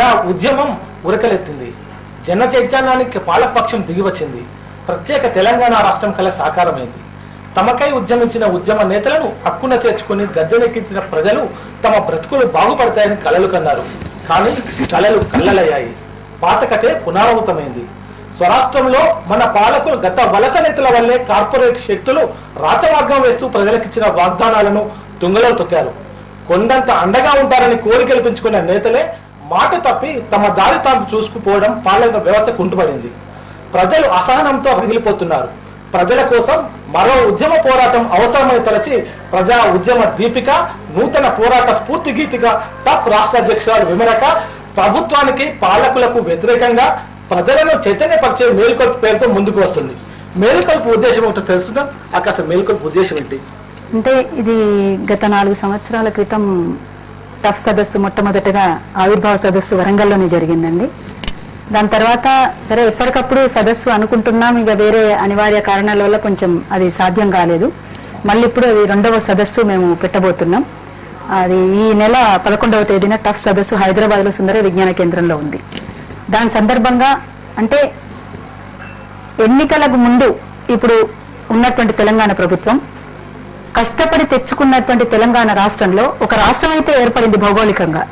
ప్రజా ఉద్యమం ఉరకలెత్తింది. జన చైతన్యానికి పాలకపక్షం దిగివచ్చింది. ప్రత్యేక తెలంగాణ రాష్ట్రం కల సాకారమైంది. తమకై ఉద్యమించిన ఉద్యమ నేతలను హక్కున చేర్చుకుని గద్దెనెక్కించిన ప్రజలు తమ బ్రతుకులు బాగుపడతాయని కలలు కన్నారు. కానీ కలలు కళ్ళలయ్యాయి. పాత కథే పునరావృతమైంది. స్వరాష్ట్రంలో మన పాలకులు గత వలస నేతల వల్లే కార్పొరేట్ శక్తులు రాచమార్గం వేస్తూ ప్రజలకిచ్చిన వాగ్దానాలను తుంగలో తొక్కారు. కొండంత అండగా ఉంటారని కోరి గెలిపించుకున్న నేతలే మాట తప్పి తమ దారి తాము చూసుకుపోవడం పాలన వ్యవస్థ కుంటుపడింది. ప్రజలు అసహనంతో రగిలిపోతున్నారు. ప్రజల కోసం మరో ఉద్యమ పోరాటం అవసరమని తలచి ప్రజా ఉద్యమ దీపిక నూతన పోరాట స్ఫూర్తి గీతిగా టాప్ రాష్ట్ర అధ్యక్షురాలు విమలక ప్రభుత్వానికి పాలకులకు వ్యతిరేకంగా ప్రజలను చైతన్యపరిచే మేలుకొల్పు పేరుతో ముందుకు వస్తుంది. మేలుకొల్పు ఉద్దేశం ఏంటో తెలుసుకుందాం. అసలు మేలుకొల్పు ఉద్దేశం ఏంటి అంటే ఇది గత 4 సంవత్సరాల క్రితం టఫ్ సదస్సు మొట్టమొదటగా ఆవిర్భావ సదస్సు వరంగల్లోనే జరిగిందండి. దాని తర్వాత సరే ఎప్పటికప్పుడు సదస్సు అనుకుంటున్నాం, ఇక వేరే అనివార్య కారణాల వల్ల కొంచెం అది సాధ్యం కాలేదు. మళ్ళీ ఇప్పుడు అది 2వ సదస్సు మేము పెట్టబోతున్నాం. అది ఈ నెల 11వ తేదీన టఫ్ సదస్సు హైదరాబాద్లో సుందర విజ్ఞాన కేంద్రంలో ఉంది. దాని సందర్భంగా అంటే ఎన్నికలకు ముందు ఇప్పుడు ఉన్నటువంటి తెలంగాణ ప్రభుత్వం కష్టపడి తెచ్చుకున్నటువంటి తెలంగాణ రాష్ట్రంలో ఒక రాష్ట్రం అయితే ఏర్పడింది భౌగోళికంగా,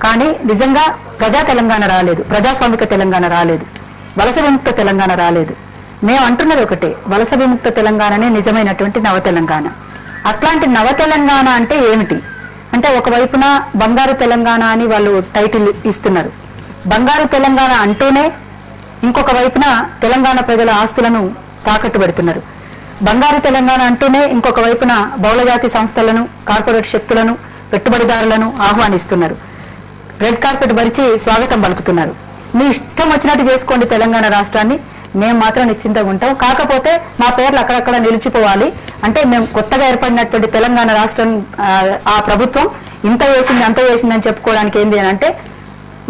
కానీ నిజంగా ప్రజా తెలంగాణ రాలేదు, ప్రజాస్వామిక తెలంగాణ రాలేదు, వలస విముక్త తెలంగాణ రాలేదు. మేము అంటున్నది ఒకటే, వలస విముక్త తెలంగాణనే నిజమైనటువంటి నవ తెలంగాణ. అట్లాంటి నవ తెలంగాణ అంటే ఏమిటి అంటే ఒకవైపున బంగారు తెలంగాణ అని వాళ్ళు టైటిల్ ఇస్తున్నారు. బంగారు తెలంగాణ అంటూనే ఇంకొక వైపున తెలంగాణ ప్రజల ఆస్తులను తాకట్టు పెడుతున్నారు. బంగారు తెలంగాణ అంటూనే ఇంకొక వైపున బహుళజాతి సంస్థలను, కార్పొరేట్ శక్తులను, పెట్టుబడిదారులను ఆహ్వానిస్తున్నారు. రెడ్ కార్పెట్ పరిచి స్వాగతం పలుకుతున్నారు. మీ ఇష్టం వచ్చినట్టు చేసుకోండి తెలంగాణ రాష్ట్రాన్ని, మేము మాత్రం నిశ్చింతగా ఉంటాం, కాకపోతే మా పేర్లు అక్కడక్కడ నిలిచిపోవాలి అంటే మేము కొత్తగా ఏర్పడినటువంటి తెలంగాణ రాష్ట్రం ఆ ప్రభుత్వం ఇంత వేసింది అంత వేసిందని చెప్పుకోవడానికి ఏంది అని అంటే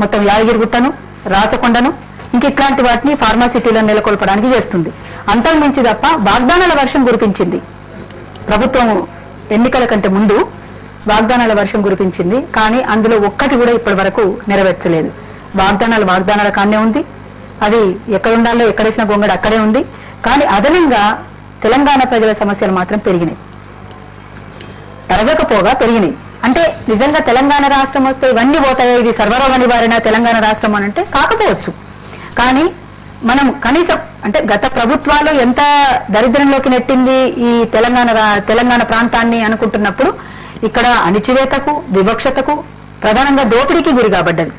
మొత్తం యాదగిరిగుట్టను, రాచకొండను ఇంక ఇట్లాంటి వాటిని ఫార్మాసిటీలను నెలకొల్పడానికి చేస్తుంది. అంతకుమించి తప్ప వాగ్దానాల వర్షం కురిపించింది ప్రభుత్వం. ఎన్నికల కంటే ముందు వాగ్దానాల వర్షం కురిపించింది, కానీ అందులో ఒక్కటి కూడా ఇప్పటి వరకు నెరవేర్చలేదు. వాగ్దానాల కానే ఉంది, అది ఎక్కడ ఉండాలో ఎక్కడేసిన గొంగడు అక్కడే ఉంది. కానీ అదనంగా తెలంగాణ ప్రజల సమస్యలు మాత్రం పెరిగినాయి, తరగకపోగా పెరిగినాయి. అంటే నిజంగా తెలంగాణ రాష్ట్రం వస్తే ఇవన్నీ పోతాయి, ఇది సర్వరోగ నివారణ తెలంగాణ రాష్ట్రం అని అంటే కాకపోవచ్చు. కానీ మనం కనీసం అంటే గత ప్రభుత్వాలు ఎంత దరిద్రంలోకి నెట్టింది ఈ తెలంగాణ ప్రాంతాన్ని అనుకుంటున్నప్పుడు ఇక్కడ అణిచివేతకు, వివక్షతకు, ప్రధానంగా దోపిడీకి గురి కాబడ్డది.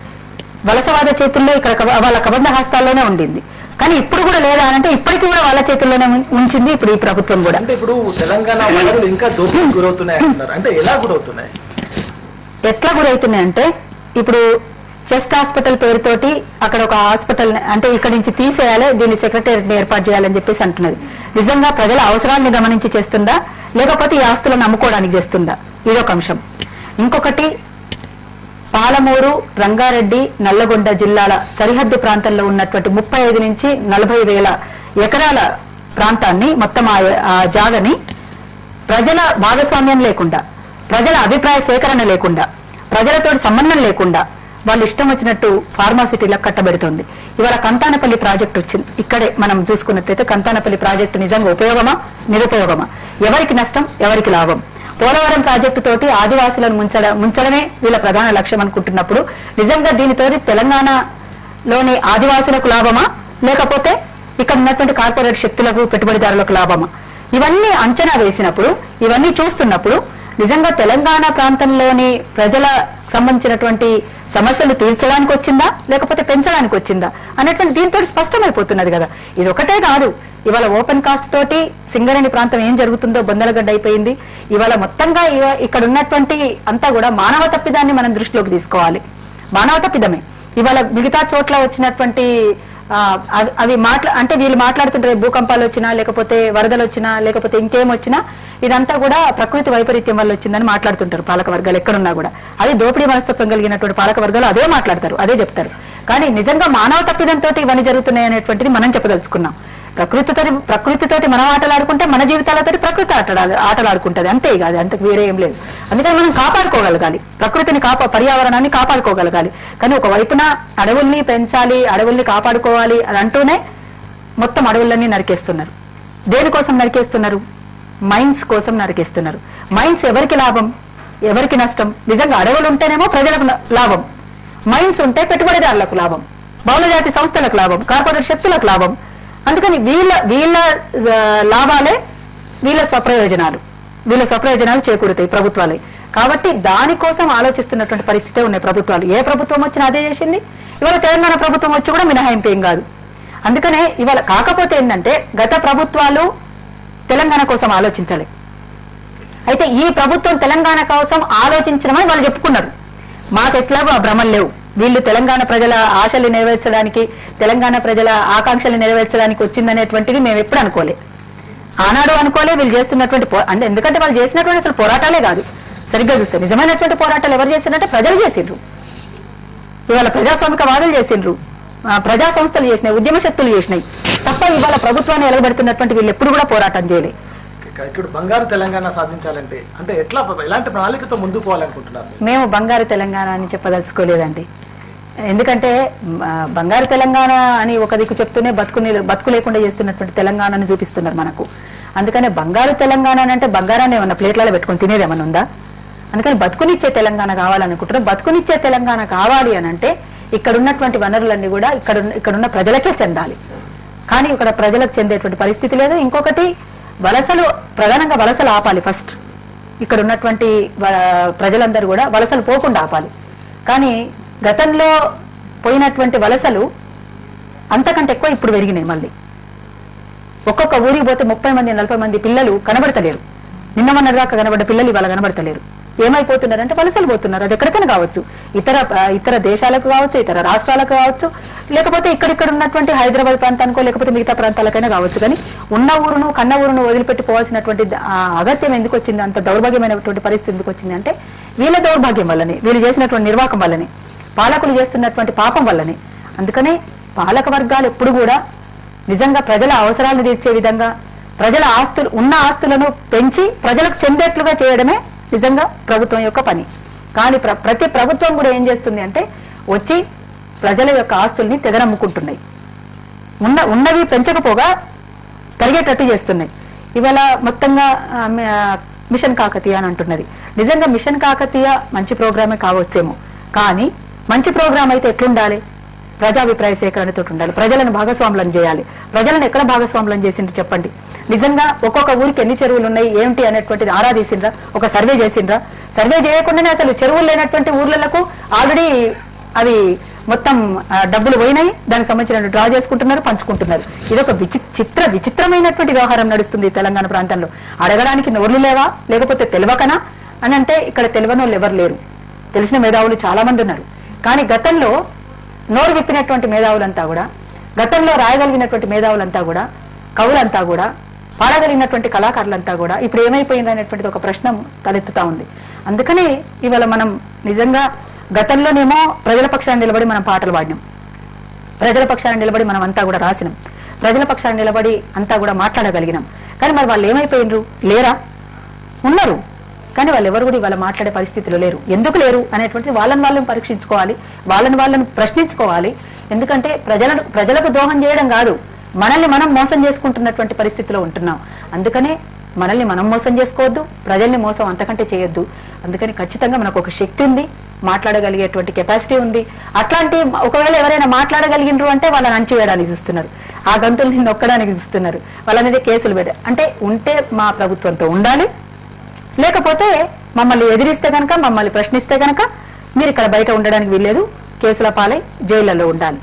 వలసవాద చేతుల్లో ఇక్కడ వాళ్ళ కబంధ హస్తాల్లోనే ఉండింది. కానీ ఇప్పుడు కూడా లేదా అంటే ఇప్పటికీ కూడా వాళ్ళ చేతుల్లోనే ఉంచింది ఇప్పుడు ఈ ప్రభుత్వం కూడా. అంటే ఇప్పుడు తెలంగాణ వనరులు ఇంకా దోపిడీకి గురవుతున్నాయి అంటున్నారు. అంటే ఎలా గురవుతున్నాయి? ఎట్లా గురవుతున్నాయి అంటే ఇప్పుడు చెస్ట్ హాస్పిటల్ పేరుతోటి అక్కడ ఒక హాస్పిటల్ అంటే ఇక్కడి నుంచి తీసేయాలి, దీన్ని సెక్రటేరియట్ ఏర్పాటు చేయాలని చెప్పేసి అంటున్నది. నిజంగా ప్రజల అవసరాన్ని గమనించి చేస్తుందా లేకపోతే ఈ ఆస్తులను అమ్ముకోవడానికి చేస్తుందా, ఇదొక అంశం. ఇంకొకటి పాలమూరు, రంగారెడ్డి, నల్లగొండ జిల్లాల సరిహద్దు ప్రాంతంలో ఉన్నటువంటి 35 నుంచి 40 వేల ఎకరాల ప్రాంతాన్ని మొత్తం ఆ జాగని ప్రజల భాగస్వామ్యం లేకుండా, ప్రజల అభిప్రాయ సేకరణ లేకుండా, ప్రజలతో సంబంధం లేకుండా వాళ్ళు ఇష్టం వచ్చినట్టు ఫార్మాసిటీలకు కట్టబెడుతుంది. ఇవాళ కంతానపల్లి ప్రాజెక్ట్ వచ్చింది. ఇక్కడే మనం చూసుకున్నట్లయితే కంతానపల్లి ప్రాజెక్టు నిజంగా ఉపయోగమా నిరుపయోగమా, ఎవరికి నష్టం ఎవరికి లాభం? పోలవరం ప్రాజెక్టు తోటి ఆదివాసులను ముంచడమే వీళ్ళ ప్రధాన లక్ష్యం అనుకుంటున్నప్పుడు నిజంగా దీనితో తెలంగాణలోని ఆదివాసులకు లాభమా లేకపోతే ఇక్కడ ఉన్నటువంటి కార్పొరేట్ శక్తులకు, పెట్టుబడిదారులకు లాభమా? ఇవన్నీ అంచనా వేసినప్పుడు, ఇవన్నీ చూస్తున్నప్పుడు నిజంగా తెలంగాణ ప్రాంతంలోని ప్రజల సంబంధించినటువంటి సమస్యలు తీర్చడానికి వచ్చిందా లేకపోతే పెంచడానికి వచ్చిందా అనేటువంటి దీంతో స్పష్టమైపోతున్నది కదా. ఇది ఒకటే కాదు, ఇవాళ ఓపెన్ కాస్ట్ తోటి సింగరేణి ప్రాంతం ఏం జరుగుతుందో బొందలగడ్డ అయిపోయింది. ఇవాళ మొత్తంగా ఇక్కడ ఉన్నటువంటి అంతా కూడా మానవ తప్పిదాన్ని మనం దృష్టిలోకి తీసుకోవాలి. మానవ తప్పిదమే. ఇవాళ మిగతా చోట్ల వచ్చినటువంటి అవి అంటే వీళ్ళు మాట్లాడుతుంటారు భూకంపాలు వచ్చినా లేకపోతే వరదలు వచ్చినా లేకపోతే ఇంకేం వచ్చినా ఇదంతా కూడా ప్రకృతి వైపరీత్యం వల్ల వచ్చిందని మాట్లాడుతుంటారు పాలక వర్గాలు ఎక్కడున్నా కూడా. అది దోపిడీ మనస్తత్వం కలిగినటువంటి పాలక వర్గాలు అదే మాట్లాడతారు, అదే చెప్తారు. కానీ నిజంగా మానవ తప్పిదంతో ఇవన్నీ జరుగుతున్నాయి అనేటువంటిది మనం చెప్పదలుచుకున్నాం. ప్రకృతితోటి మనం ఆటలాడుకుంటే మన జీవితాలతోటి ప్రకృతి ఆటలాడుకుంటది, అంతే కాదు, అంతకు వేరే ఏం లేదు. అందుకని మనం కాపాడుకోగలగాలి, ప్రకృతిని పర్యావరణాన్ని కాపాడుకోగలగాలి. కానీ ఒక వైపున అడవుల్ని పెంచాలి, అడవుల్ని కాపాడుకోవాలి అని అంటూనే మొత్తం అడవులన్నీ నరికేస్తున్నారు. దేనికోసం నరికేస్తున్నారు? మైన్స్ కోసం నరికేస్తున్నారు. మైన్స్ ఎవరికి లాభం, ఎవరికి నష్టం? నిజంగా అడవులు ఉంటేనేమో ప్రజలకు లాభం, మైన్స్ ఉంటే పెట్టుబడిదారులకు లాభం, బహుళజాతి సంస్థలకు లాభం, కార్పొరేట్ శక్తులకు లాభం. అందుకని వీళ్ళ లాభాలే వీళ్ళ స్వప్రయోజనాలు చేకూరుతాయి ప్రభుత్వాలే. కాబట్టి దానికోసం ఆలోచిస్తున్నటువంటి పరిస్థితే ఉన్నాయి ప్రభుత్వాలు. ఏ ప్రభుత్వం వచ్చినా అదే చేసింది. ఇవాళ తెలంగాణ ప్రభుత్వం వచ్చి కూడా మినహాయింపు ఏం కాదు. అందుకనే ఇవాళ కాకపోతే ఏంటంటే గత ప్రభుత్వాలు తెలంగాణ కోసం ఆలోచించాలి. అయితే ఈ ప్రభుత్వం తెలంగాణ కోసం ఆలోచించడమని వాళ్ళు చెప్పుకున్నారు. మాకెట్లాగో ఆ భ్రమలు లేవు. వీళ్ళు తెలంగాణ ప్రజల ఆశలు నెరవేర్చడానికి, తెలంగాణ ప్రజల ఆకాంక్షలు నెరవేర్చడానికి వచ్చిందనేటువంటిది మేము ఎప్పుడు అనుకోలే, ఆనాడు అనుకోలే. వీళ్ళు చేస్తున్నటువంటి అంటే ఎందుకంటే వాళ్ళు చేసినటువంటి అసలు పోరాటాలే కాదు. సరిగ్గా చూస్తే నిజమైనటువంటి పోరాటాలు ఎవరు చేసినట్టే ప్రజలు చేసిండ్రు. ఇవాళ ప్రజాస్వామిక వాదులు చేసిండ్రు, ప్రజా సంస్థలు చేసినాయి, ఉద్యమ శక్తులు చేసినాయి తప్ప ఇవాళ ప్రభుత్వాన్ని ఎలగబెడుతున్నటువంటి వీళ్ళు ఎప్పుడు కూడా పోరాటం చేయలే. ఇప్పుడు బంగారు తెలంగాణ సాధించాలంటే అంటే ఎలాంటి ప్రణాళికతో ముందుకు పోవాలనుకుంటున్నారు? మేము బంగారు తెలంగాణ అని చెప్పదలుచుకోలేదండి. ఎందుకంటే బంగారు తెలంగాణ అని ఒక దిక్కు చెప్తూనే బతుకు లేకుండా చేస్తున్నటువంటి తెలంగాణను చూపిస్తున్నారు మనకు. అందుకనే బంగారు తెలంగాణ అంటే బంగారాన్ని ఏమన్నా ప్లేట్లలో పెట్టుకుని తినేదేమన్నా ఉందా? అందుకని బతుకునిచ్చే తెలంగాణ కావాలనుకుంటున్నారు. బతుకునిచ్చే తెలంగాణ కావాలి అని అంటే ఇక్కడ ఉన్నటువంటి వనరులన్నీ కూడా ఇక్కడున్న ప్రజలకే చెందాలి. కానీ ఇక్కడ ప్రజలకు చెందేటువంటి పరిస్థితి లేదు. ఇంకొకటి ప్రధానంగా వలసలు ఆపాలి. ఫస్ట్ ఇక్కడ ఉన్నటువంటి ప్రజలందరూ కూడా వలసలు పోకుండా ఆపాలి. కానీ గతంలో పోయినటువంటి వలసలు అంతకంటే ఎక్కువ ఇప్పుడు పెరిగినాయి. మళ్ళీ ఒక్కొక్క ఊరికి పోతే 30 మంది 40 మంది పిల్లలు కనబడతలేరు. నిన్న మొన్నటిదాకా కనబడ్డ పిల్లలు ఇవాళ కనబడతలేరు. ఏమైపోతున్నారంటే వలసలు పోతున్నారు. అది ఎక్కడికైనా కావచ్చు, ఇతర దేశాలకు కావచ్చు, ఇతర రాష్ట్రాలకు కావచ్చు, లేకపోతే ఇక్కడిక్కడ ఉన్నటువంటి హైదరాబాద్ ప్రాంతానికో లేకపోతే మిగతా ప్రాంతాలకైనా కావచ్చు. కానీ ఉన్న ఊరును కన్న ఊరును వదిలిపెట్టి పోవాల్సినటువంటి అగత్యం ఎందుకు వచ్చింది, అంత దౌర్భాగ్యమైనటువంటి పరిస్థితి ఎందుకు వచ్చింది అంటే వీళ్ళ దౌర్భాగ్యం వల్లనే, వీళ్ళు చేసినటువంటి నిర్వాహకం వల్లనే, పాలకులు చేస్తున్నటువంటి పాపం వల్లనే. అందుకనే పాలక వర్గాలు ఎప్పుడు కూడా నిజంగా ప్రజల అవసరాలను తీర్చే విధంగా ప్రజల ఉన్న ఆస్తులను పెంచి ప్రజలకు చెందేట్లుగా చేయడమే నిజంగా ప్రభుత్వం యొక్క పని. కానీ ప్రతి ప్రభుత్వం కూడా ఏం చేస్తుంది అంటే వచ్చి ప్రజల యొక్క ఆస్తుల్ని తెగనమ్ముకుంటున్నాయి. ఉన్నవి పెంచకపోగా తరిగేటట్టు చేస్తున్నాయి. ఇవాళ మొత్తంగా మిషన్ కాకతీయ అని అంటున్నది. నిజంగా మిషన్ కాకతీయ మంచి ప్రోగ్రామే కావచ్చేమో, కానీ మంచి ప్రోగ్రాం అయితే ఎట్లుండాలి? ప్రజాభిప్రాయ సేకరణతో ఉండాలి. ప్రజలను భాగస్వాములను చేయాలి. ప్రజలను ఎక్కడ భాగస్వాములను చేసిండ్రు చెప్పండి? నిజంగా ఒక్కొక్క ఊరికి ఎన్ని చెరువులు ఉన్నాయి ఏమిటి అనేటువంటిది ఆరా తీసిండ్రా? ఒక సర్వే చేసిండ్రా? సర్వే చేయకుండానే అసలు చెరువులు లేనటువంటి ఊర్లకు ఆల్రెడీ అవి మొత్తం డబ్బులు పోయినాయి, దానికి సంబంధించిన డ్రా చేసుకుంటున్నారు, పంచుకుంటున్నారు. ఇది ఒక విచిత్రమైనటువంటి వ్యవహారం నడుస్తుంది తెలంగాణ ప్రాంతంలో. అడగడానికి నోర్లు లేవా, లేకపోతే తెలియకనా అని అంటే ఇక్కడ తెలియని వాళ్ళు ఎవరు లేరు. తెలిసిన మేధావులు చాలా మంది ఉన్నారు. కానీ గతంలో నోరు విప్పినటువంటి మేధావులంతా కూడా, గతంలో రాయగలిగినటువంటి మేధావులంతా కూడా, కవులంతా కూడా, పాడగలిగినటువంటి కళాకారులంతా కూడా ఇప్పుడు ఏమైపోయింది అనేటువంటిది ఒక ప్రశ్న తలెత్తుతా ఉంది. అందుకని ఇవాళ మనం నిజంగా గతంలోనేమో ప్రజల పక్షాన్ని నిలబడి మనం పాటలు పాడినాం, ప్రజల పక్షాన్ని నిలబడి మనం అంతా కూడా రాసినాం, ప్రజల పక్షాన్ని నిలబడి అంతా కూడా మాట్లాడగలిగినాం. కానీ మరి వాళ్ళు ఏమైపోయినరు? లేరా? ఉన్నారు. కానీ వాళ్ళు ఎవరు కూడా ఇవాళ మాట్లాడే పరిస్థితిలో లేరు. ఎందుకు లేరు అనేటువంటి వాళ్ళని పరీక్షించుకోవాలి, వాళ్ళని ప్రశ్నించుకోవాలి. ఎందుకంటే ప్రజలకు ద్రోహం చేయడం కాదు, మనల్ని మనం మోసం చేసుకుంటున్నటువంటి పరిస్థితిలో ఉంటున్నాం. అందుకనే మనల్ని మనం మోసం చేసుకోవద్దు, ప్రజల్ని మోసం అంతకంటే చేయొద్దు. అందుకని ఖచ్చితంగా మనకు ఒక శక్తి ఉంది, మాట్లాడగలిగేటువంటి కెపాసిటీ ఉంది. అట్లాంటి ఒకవేళ ఎవరైనా మాట్లాడగలిగినరు అంటే వాళ్ళని అణచివేయడానికి చూస్తున్నారు, ఆ గంతుల్ని నొక్కడానికి చూస్తున్నారు, వాళ్ళ మీద కేసులు అంటే ఉంటే మా ప్రభుత్వంతో ఉండాలి, లేకపోతే మమ్మల్ని ఎదిరిస్తే కనుక, మమ్మల్ని ప్రశ్నిస్తే కనుక మీరు ఇక్కడ బయట ఉండడానికి వీల్లేదు, కేసుల పాలై జైళ్లలో ఉండాలి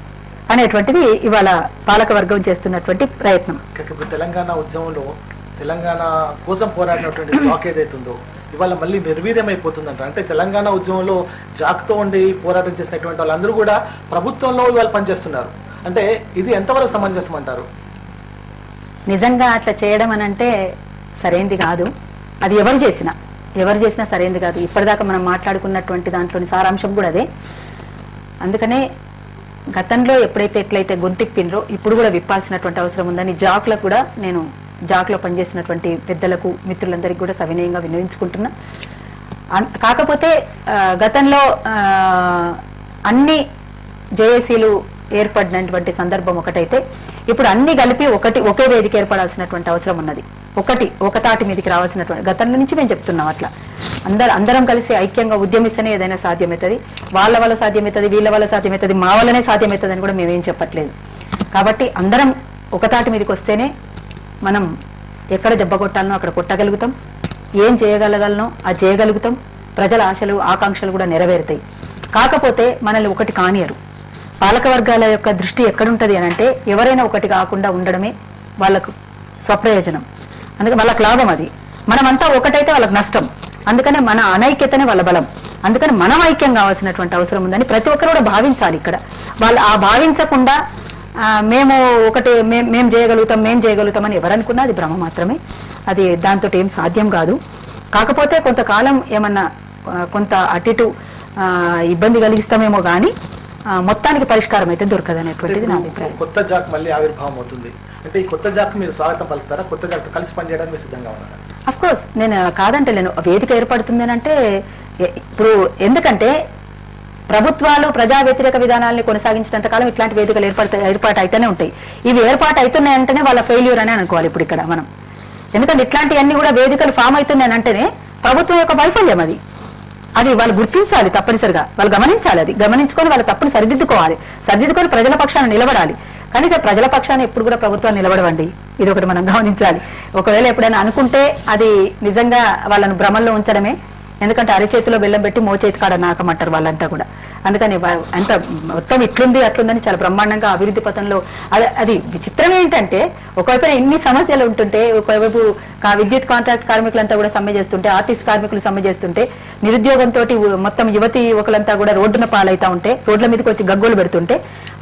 అనేటువంటిది ఇవాళ పాలక వర్గం చేస్తున్నటువంటి ప్రయత్నం. తెలంగాణ ఉద్యమంలో తెలంగాణ కోసం పోరాడినటువంటి జాక్ ఏదైతుందో ఇవాళ మళ్ళీ నిర్వీర్యమైపోతుందంట. అంటే తెలంగాణ ఉద్యమంలో జాక్తో ఉండి పోరాటం చేసినటువంటి వాళ్ళందరూ కూడా ప్రభుత్వంలో ఇవాళ పనిచేస్తున్నారు. అంటే ఇది ఎంతవరకు సమంజసం అంటారు? నిజంగా అట్లా చేయడం అని అంటే సరైంది కాదు. అది ఎవరు చేసినా సరైంది కాదు. ఇప్పటిదాకా మనం మాట్లాడుకున్నటువంటి దాంట్లోని సారాంశం కూడా అదే. అందుకనే గతంలో ఎప్పుడైతే ఎట్లయితే గొంతిప్పినరో ఇప్పుడు కూడా విప్పాల్సినటువంటి అవసరం ఉందని జాక్లకు కూడా నేను జాక్లో పనిచేసినటువంటి పెద్దలకు మిత్రులందరికీ కూడా సవినయంగా వినియోగించుకుంటున్నా. కాకపోతే గతంలో అన్ని జేఏసీలు ఏర్పడినటువంటి సందర్భం ఒకటైతే ఇప్పుడు అన్ని కలిపి ఒకే వేదిక ఏర్పడాల్సినటువంటి అవసరం ఉన్నది. ఒక తాటి మీదకి రావాల్సినటువంటి గతంలో నుంచి మేము చెప్తున్నాం. అట్లా అందరం కలిసి ఐక్యంగా ఉద్యమిస్తేనే ఏదైనా సాధ్యమవుతుంది. వాళ్ళ వల్ల సాధ్యమవుతుంది, వీళ్ళ వల్ల సాధ్యమవుతుంది, మా వల్లనే సాధ్యమవుతుంది అని కూడా మేమేం చెప్పట్లేదు. కాబట్టి అందరం ఒక తాటి మీదకి వస్తేనే మనం ఎక్కడ దెబ్బ కొట్టాలనో అక్కడ కొట్టగలుగుతాం, ఏం చేయగలగలనో అది చేయగలుగుతాం, ప్రజల ఆశలు ఆకాంక్షలు కూడా నెరవేరుతాయి. కాకపోతే మనల్ని ఒకటి కానియరు. పాలక వర్గాల యొక్క దృష్టి ఎక్కడుంటది అని అంటే ఎవరైనా ఒకటి కాకుండా ఉండడమే వాళ్ళకు స్వప్రయోజనం, అందుకే వాళ్ళకి లాభం. అది మనమంతా ఒకటైతే వాళ్ళకి నష్టం. అందుకనే మన అనైక్యతనే వాళ్ళ బలం. అందుకని మనం ఐక్యం కావాల్సినటువంటి అవసరం ఉందని ప్రతి ఒక్కరు కూడా భావించాలి. ఇక్కడ వాళ్ళు ఆ భావించకుండా మేము ఒకటి మేము చేయగలుగుతాం అని ఎవరనుకున్నా అది భ్రమ మాత్రమే. అది దాంతో ఏం సాధ్యం కాదు. కాకపోతే కొంతకాలం ఏమన్నా కొంత అటు ఇటు ఇబ్బంది కలిగిస్తామేమో కానీ మొత్తానికి పరిష్కారం అయితే దొరకదు అనేటువంటిది నా అభిప్రాయం. కొత్త జాక్ మళ్ళీ ఆవిర్భావం అవుతుంది అంటే ఈ కొత్త జాక్ మీరు స్వాగతం పలుకుతారా? కొత్త జాక్తో కలిసి పనిచేయడానికి మీరు సిద్ధంగా ఉన్నారా? అఫ్ కోర్స్ నేను కాదంటలేను. వేదిక ఏర్పడుతుంది అంటే ఇప్పుడు ఎందుకంటే ప్రభుత్వాలు ప్రజా వ్యతిరేక విధానాన్ని కొనసాగించినంత కాలం ఇట్లాంటి వేదికలు ఏర్పాటు అయితేనే ఉంటాయి. ఇవి ఏర్పాటు అవుతున్నాయంటేనే వాళ్ళ ఫెయిల్యూర్ అని అనుకోవాలి ఇప్పుడు ఇక్కడ మనం. ఎందుకంటే ఇట్లాంటివన్నీ కూడా వేదికలు ఫామ్ అవుతున్నాయంటేనే ప్రభుత్వం యొక్క వైఫల్యం. అది వాళ్ళు గుర్తించాలి, తప్పనిసరిగా వాళ్ళు గమనించాలి. అది గమనించుకొని వాళ్ళు తప్పును సరిదిద్దుకొని ప్రజల పక్షాన్ని నిలబడాలి. కనీసం ప్రజల పక్షాన్ని ఎప్పుడు కూడా ప్రభుత్వాన్ని నిలబడవండి, ఇది ఒకటి మనం గమనించాలి. ఒకవేళ ఎప్పుడైనా అనుకుంటే అది నిజంగా వాళ్ళను భ్రమంలో ఉంచడమే. ఎందుకంటే అరిచేతిలో బెల్లం పెట్టి మోచేతి కాడ నాకమంటారు వాళ్ళంతా కూడా. అందుకని అంత మొత్తం ఇట్లుంది అట్లుందని చాలా బ్రహ్మాండంగా అభివృద్ధి పథంలో అది విచిత్రం ఏంటంటే ఒకవైపు ఇన్ని సమస్యలు ఉంటుంటే ఒకవైపు విద్యుత్ కాంట్రాక్ట్ కార్మికులంతా కూడా సమ్మె చేస్తుంటే, ఆర్టీసీ కార్మికులు సమ్మె చేస్తుంటే, నిరుద్యోగంతో మొత్తం యువతి యువకులంతా కూడా రోడ్డున పాలైతా ఉంటే, రోడ్ల మీదకి వచ్చి గగ్గోలు పెడుతుంటే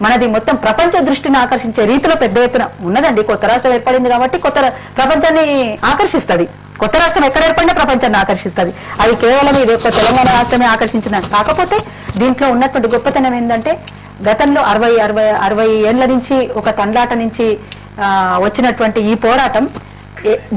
మనది మొత్తం ప్రపంచ దృష్టిని ఆకర్షించే రీతిలో పెద్ద ఎత్తున ఉన్నదండి. కొత్త రాష్ట్రం ఏర్పడింది కాబట్టి కొత్త ప్రపంచాన్ని ఆకర్షిస్తుంది. కొత్త రాష్ట్రం ఎక్కడ ఏర్పడినా ప్రపంచాన్ని ఆకర్షిస్తుంది. అది కేవలం ఇది ఒక్క తెలంగాణ రాష్ట్రమే ఆకర్షించిన. కాకపోతే దీంట్లో ఉన్నటువంటి గొప్పతనం ఏంటంటే గతంలో 60 ఏళ్ల నుంచి ఒక తండ్లాట నుంచి వచ్చినటువంటి ఈ పోరాటం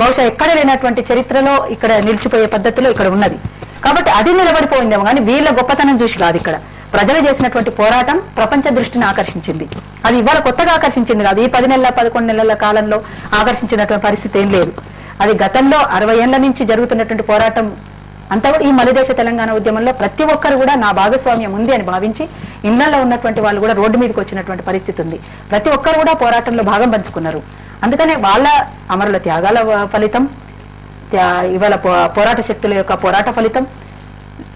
బహుశా ఎక్కడ లేనటువంటి చరిత్రలో ఇక్కడ నిలిచిపోయే పద్ధతిలో ఇక్కడ ఉన్నది. కాబట్టి అది నిలబడిపోయిందేమో కానీ వీళ్ళ గొప్పతనం చూసి కాదు. ఇక్కడ ప్రజలు చేసినటువంటి పోరాటం ప్రపంచ దృష్టిని ఆకర్షించింది. అది ఇవాళ కొత్తగా ఆకర్షించింది కాదు. ఈ 10 నెలల 11 నెలల కాలంలో ఆకర్షించినటువంటి పరిస్థితి ఏం లేదు. అది గతంలో 60 ఏళ్ల నుంచి జరుగుతున్నటువంటి పోరాటం అంతా కూడా ఈ మలిదేశ తెలంగాణ ఉద్యమంలో ప్రతి ఒక్కరు కూడా నా భాగస్వామ్యం ఉంది అని భావించి ఇళ్లలో ఉన్నటువంటి వాళ్ళు కూడా రోడ్డు మీదకి వచ్చినటువంటి పరిస్థితి ఉంది. ప్రతి ఒక్కరు కూడా పోరాటంలో భాగం పంచుకున్నారు. అందుకనే వాళ్ళ అమరుల త్యాగాల ఫలితం, ఇవాళ పోరాట శక్తుల యొక్క పోరాట ఫలితం,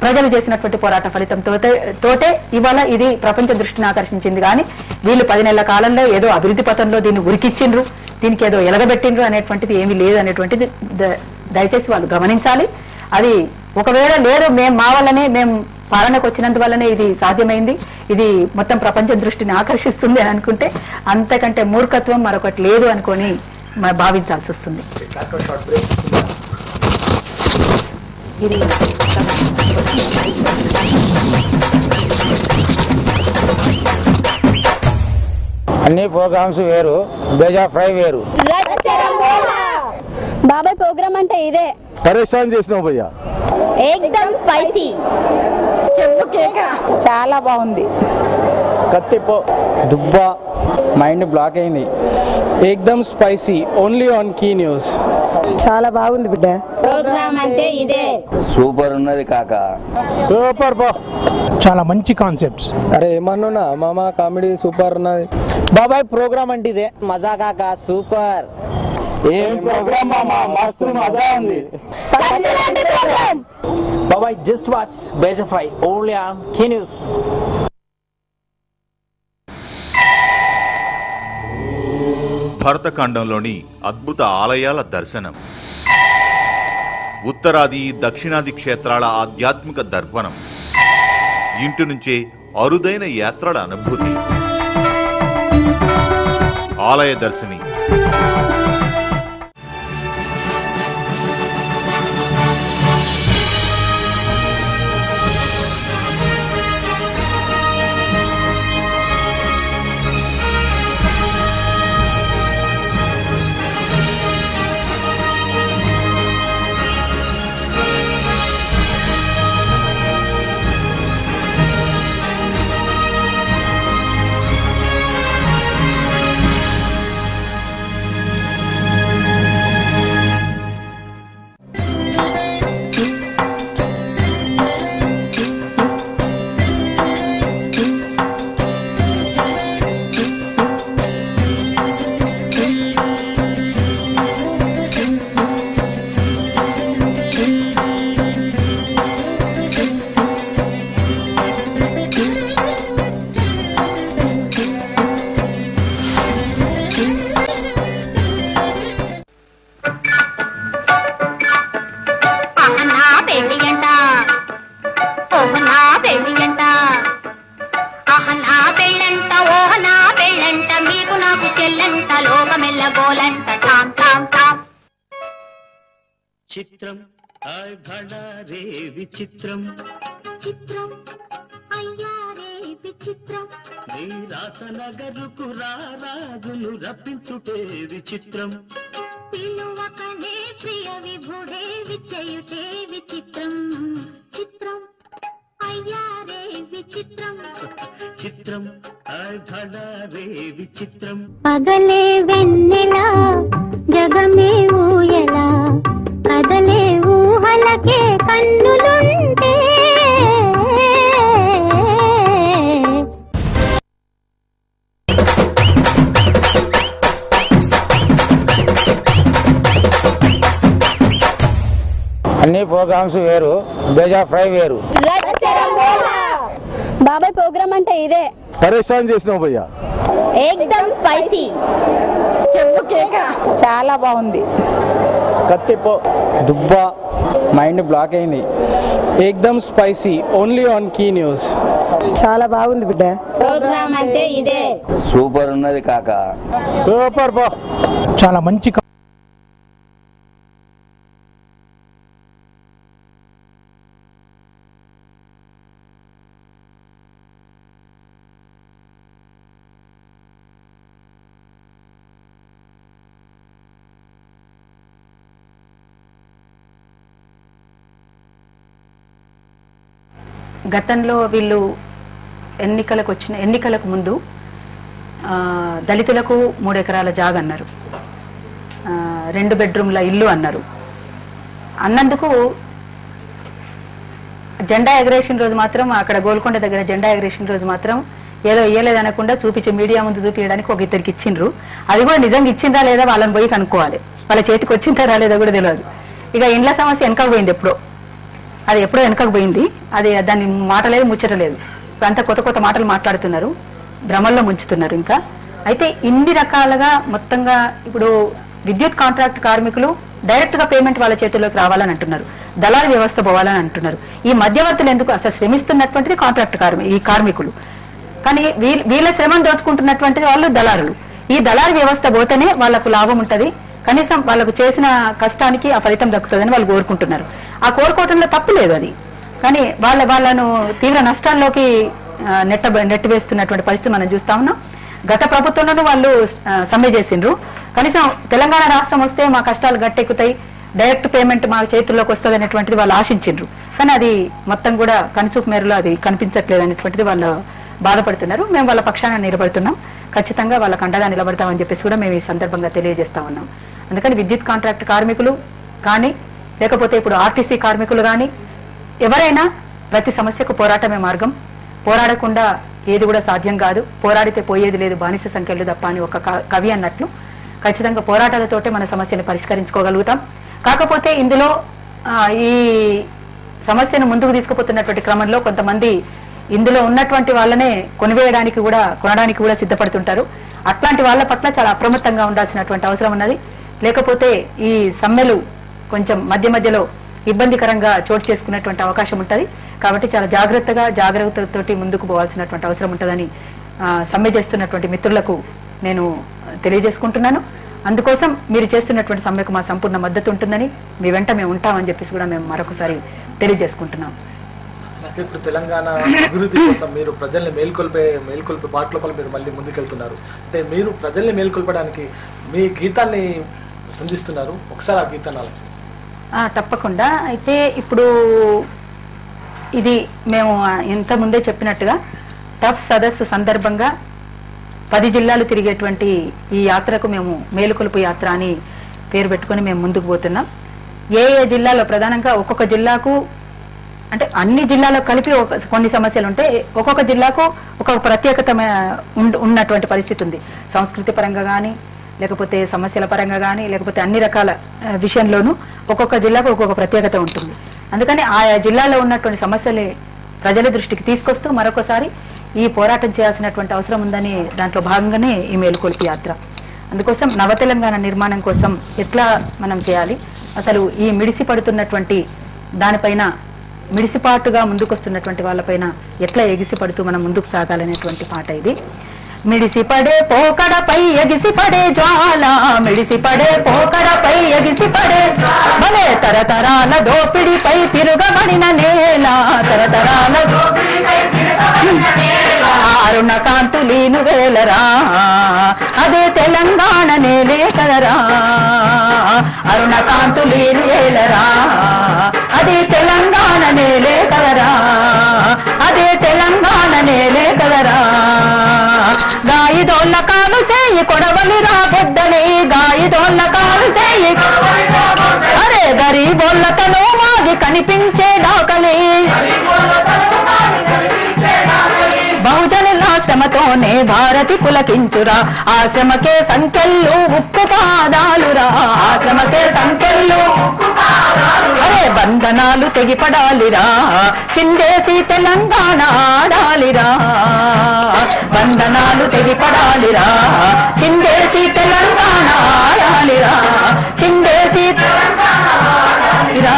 ప్రజలు చేసినటువంటి పోరాట ఫలితంతోటే ఇవాళ ఇది ప్రపంచ దృష్టిని ఆకర్షించింది. కానీ వీళ్ళు 10 నెలల కాలంలో ఏదో అభివృద్ధి పథంలో దీన్ని ఉరికిచ్చిండ్రు, దీనికి ఏదో ఎలగబెట్టిండ్రు అనేటువంటిది ఏమీ లేదు అనేటువంటిది దయచేసి వాళ్ళు గమనించాలి. అది ఒకవేళ లేదు మా వల్లనే మేము పాలనకు వచ్చినందువల్లనే ఇది సాధ్యమైంది, ఇది మొత్తం ప్రపంచ దృష్టిని ఆకర్షిస్తుంది అని అనుకుంటే అంతకంటే మూర్ఖత్వం మరొకటి లేదు అనుకొని భావించాల్సి వస్తుంది. అన్ని ప్రోగ్రామ్స్ వేరు, బేజా ఫ్రై వేరు. బాబాయ్ ప్రోగ్రామ్ అంటే ఇదే. పరేషాన్ చేసినావు భయ్యా. ఏకదమ్ స్పైసీ. చాలా బాగుంది. కట్టిపో దుబ్బా మైండ్ బ్లాక్ అయింది. ఏకదమ్ spicy only on key news. చాలా బాగుంది బిడ్డ. ప్రోగ్రామ్ అంటే ఇదే. సూపర్ ఉన్నది కాక. సూపర్ బా. చాలా మంచి కాన్సెప్ట్స్. అరే ఏమన్నా మామ కామెడీ సూపర్ ఉన్నది. బాబాయ్ ప్రోగ్రామ్ అంటే ఇదే. మజా కాక సూపర్. ఏం ప్రోగ్రామ్ మామ, మస్తు మజా ఉంది. బాబాయ్ జస్ట్ వాచ్ బేజా fry only on key news. భరతఖండంలోని అద్భుత ఆలయాల దర్శనం, ఉత్తరాది దక్షిణాది క్షేత్రాల ఆధ్యాత్మిక దర్పణం, ఇంటి నుంచే అరుదైన యాత్రల అనుభూతి. ఆలయ దర్శిని గోలంట లోకమెల్ల గోలంట టామ్ టామ్ టామ్ చిత్రం ఆయ్ భడా రే విచిత్రం చిత్రం అయ్యా రే విచిత్రం నీ రాచనగరుకు రాజును రప్పించుటే విచిత్రం పిలువకనే ప్రియ విభుడే విచయుటే విచిత్రం చిత్రం అయ్యా రే విచిత్రం చిత్రం ఆయ్ భడా రే విచిత్రం పగలే వెన్నెలా జగమే ఊయలా కదలే ఊహలకే కన్నులుంటే అన్ని ప్రోగ్రామ్స్ వేరు, బేజా ఫ్రై వేరు. బాబాయ్ ప్రోగ్రామ్ అంటే ఇదే. పరేషాన్ చేసినావు భయ్యా. ఏకదమ్ స్పైసీ. చాలా బాగుంది. కట్టిపో దుబ్బా మైండ్ బ్లాక్ అయింది. ఏకదమ్ spicy only on key news. చాలా బాగుంది బిడ్డ. ప్రోగ్రామ్ అంటే ఇదే. సూపర్ ఉన్నది కాక. సూపర్ బా. చాలా మంచి గతంలో వీళ్ళు ఎన్నికలకు ముందు దళితులకు 3 ఎకరాల జాగ అన్నారు, 2 బెడ్రూమ్ల ఇల్లు అన్నారు. అన్నందుకు జెండా ఎగరేషన్ రోజు మాత్రం అక్కడ గోల్కొండ దగ్గర జెండా ఎగరేషన్ రోజు మాత్రం ఏదో ఇయ్యలేదు అనకుండా చూపించి మీడియా ముందు చూపించడానికి ఒక ఇద్దరికి ఇచ్చిండ్రు. అది కూడా నిజంగా ఇచ్చిందా లేదా వాళ్ళని పోయి కనుక్కోవాలి, వాళ్ళ చేతికి వచ్చిందా రాలేదా కూడా తెలియదు. ఇక ఇండ్ల సమస్య వెనకకు పోయింది, ఎప్పుడో వెనకకు పోయింది. అది దాన్ని మాటలేదు ముచ్చటలేదు. అంతా కొత్త మాటలు మాట్లాడుతున్నారు, భ్రమల్లో ముంచుతున్నారు. ఇంకా అయితే ఇన్ని రకాలుగా మొత్తంగా ఇప్పుడు విద్యుత్ కాంట్రాక్ట్ కార్మికులు డైరెక్ట్ గా పేమెంట్ వాళ్ళ చేతుల్లోకి రావాలని అంటున్నారు, దళారీ వ్యవస్థ పోవాలని అంటున్నారు. ఈ మధ్యవర్తులు ఎందుకు? అసలు శ్రమిస్తున్నటువంటిది కాంట్రాక్ట్ కార్మికులు, కానీ వీళ్ళ శ్రమను దోచుకుంటున్నటువంటిది వాళ్ళు దళారులు. ఈ దళారీ వ్యవస్థ పోతేనే వాళ్ళకు లాభం ఉంటుంది, కనీసం వాళ్ళకు చేసిన కష్టానికి ఆ ఫలితం దక్కుతుందని వాళ్ళు కోరుకుంటున్నారు. ఆ కోరుకోవటంలో తప్పు లేదు అది, కానీ వాళ్ళను తీవ్ర నష్టాల్లోకి నెట్టివేస్తున్నటువంటి పరిస్థితి మనం చూస్తా ఉన్నాం. గత ప్రభుత్వంలోనూ వాళ్ళు సమ్మె చేసిండ్రు, కనీసం తెలంగాణ రాష్ట్రం వస్తే మా కష్టాలు గట్టెక్కుతాయి, డైరెక్ట్ పేమెంట్ మా చేతుల్లోకి వస్తుంది అనేటువంటిది వాళ్ళు ఆశించిండ్రు. కానీ అది మొత్తం కూడా కనుచూపు మేరలో అది కనిపించట్లేదు అనేటువంటిది వాళ్ళు బాధపడుతున్నారు. మేము వాళ్ళ పక్షాన నిలబడుతున్నాం, ఖచ్చితంగా వాళ్ళకు అండగా నిలబడతామని చెప్పేసి కూడా మేము ఈ సందర్భంగా తెలియజేస్తా ఉన్నాం. అందుకని విద్యుత్ కాంట్రాక్ట్ కార్మికులు కానీ, లేకపోతే ఇప్పుడు ఆర్టీసీ కార్మికులు కానీ, ఎవరైనా ప్రతి సమస్యకు పోరాటమే మార్గం. పోరాడకుండా ఏది కూడా సాధ్యం కాదు. పోరాడితే పోయేది లేదు, బానిస సంఖ్యలు తప్ప అని ఒక కవి అన్నట్లు ఖచ్చితంగా పోరాటాలతోటే మన సమస్యను పరిష్కరించుకోగలుగుతాం. కాకపోతే ఇందులో ఈ సమస్యను ముందుకు తీసుకుపోతున్నటువంటి క్రమంలో కొంతమంది ఇందులో ఉన్నటువంటి వాళ్ళనే కొనడానికి కూడా సిద్ధపడుతుంటారు. అట్లాంటి వాళ్ళ పట్ల చాలా అప్రమత్తంగా ఉండాల్సినటువంటి అవసరం ఉన్నది. లేకపోతే ఈ సమ్మెలు కొంచెం మధ్యలో ఇబ్బందికరంగా చోటు చేసుకునేటువంటి అవకాశం ఉంటుంది. కాబట్టి చాలా జాగ్రత్తతోటి ముందుకు పోవాల్సినటువంటి అవసరం ఉంటుందని సమ్మె చేస్తున్నటువంటి మిత్రులకు నేను తెలియజేసుకుంటున్నాను. అందుకోసం మీరు చేస్తున్నటువంటి సమ్మెకు మా సంపూర్ణ మద్దతు ఉంటుందని, మీ వెంట మేము ఉంటామని చెప్పేసి కూడా మేము మరొకసారి తెలియజేసుకుంటున్నాం. ఇప్పుడు తెలంగాణ అభివృద్ధి కోసం మీరు ప్రజల్ని మేల్కొల్పే బాట లోపల మీరు మళ్ళీ ముందుకెళ్తున్నారు. అంటే మీరు ప్రజల్ని మేల్కొల్పడానికి మీ గీతాన్ని సంధిస్తున్నారు, ఒకసారి ఆ గీతాన్ని ఆలోచిస్తారు. తప్పకుండా. అయితే ఇప్పుడు ఇది మేము ఇంత ముందే చెప్పినట్టుగా టఫ్ సదస్సు సందర్భంగా 10 జిల్లాలు తిరిగేటువంటి ఈ యాత్రకు మేము మేలుకొలుపు యాత్ర అని పేరు పెట్టుకొని మేము ముందుకు పోతున్నాం. ఏ జిల్లాలో ప్రధానంగా ఒక్కొక్క జిల్లాకు, అంటే అన్ని జిల్లాలో కలిపి కొన్ని సమస్యలు ఉంటే ఒక్కొక్క జిల్లాకు ఒక ప్రత్యేకత ఉన్నటువంటి పరిస్థితి ఉంది. సంస్కృతి పరంగా కానీ, లేకపోతే సమస్యల పరంగా కానీ, లేకపోతే అన్ని రకాల విషయంలోనూ ఒక్కొక్క జిల్లాకు ఒక్కొక్క ప్రత్యేకత ఉంటుంది. అందుకని ఆయా జిల్లాలో ఉన్నటువంటి సమస్యలు ప్రజల దృష్టికి తీసుకొస్తూ మరొకసారి ఈ పోరాటం చేయాల్సినటువంటి అవసరం ఉందని దాంట్లో భాగంగానే ఈ మేలుకొల్పు యాత్ర. అందుకోసం నవ తెలంగాణ నిర్మాణం కోసం ఎట్లా మనం చేయాలి, అసలు ఈ మిడిసి పడుతున్నటువంటి దానిపైన, మిడిసిపాటుగా ముందుకొస్తున్నటువంటి వాళ్ళపైన ఎట్లా ఎగిసి పడుతూ మనం ముందుకు సాగాలనేటువంటి పాట ఇది. మిడిసిపడే పోకడపై ఎగిసిపడే జ్వాల మిడిసిపడే పోకడపై ఎగిసిపడే భలే తరతరాల దోపిడిపై తిరుగబడిన నేల తరతరాల అరుణ కాంతులీను వేలరా అదే తెలంగాణ నేలే కదరా అరుణ కాంతులీను వేలరా అదే తెలంగాణ నేలే కదరా అదే తెలంగాణ నేలే కదరా గాయిదోళ్ళ కాలు సేయి కొడవలిరా బొడ్డలి గాయిదోళ్ళ కాలు సేయి అరే గరీబోళ్ళతను మాది కనిపించే దాకలి బహుజనుల శ్రమతోనే భారతి పులకించురా ఆశ్రమకే సంఖ్యలు ఉప్పు పాదాలురా ఆశ్రమకే సంఖ్యలు అరే బంధనాలు తెగిపడాలిరా చిందేసి తెలంగాణ ఆడాలిరా బంధనాలు తెగిపడాలిరా చిందేసి తెలంగాణ ఆడాలిరా చిందేసి ఆడాలిరా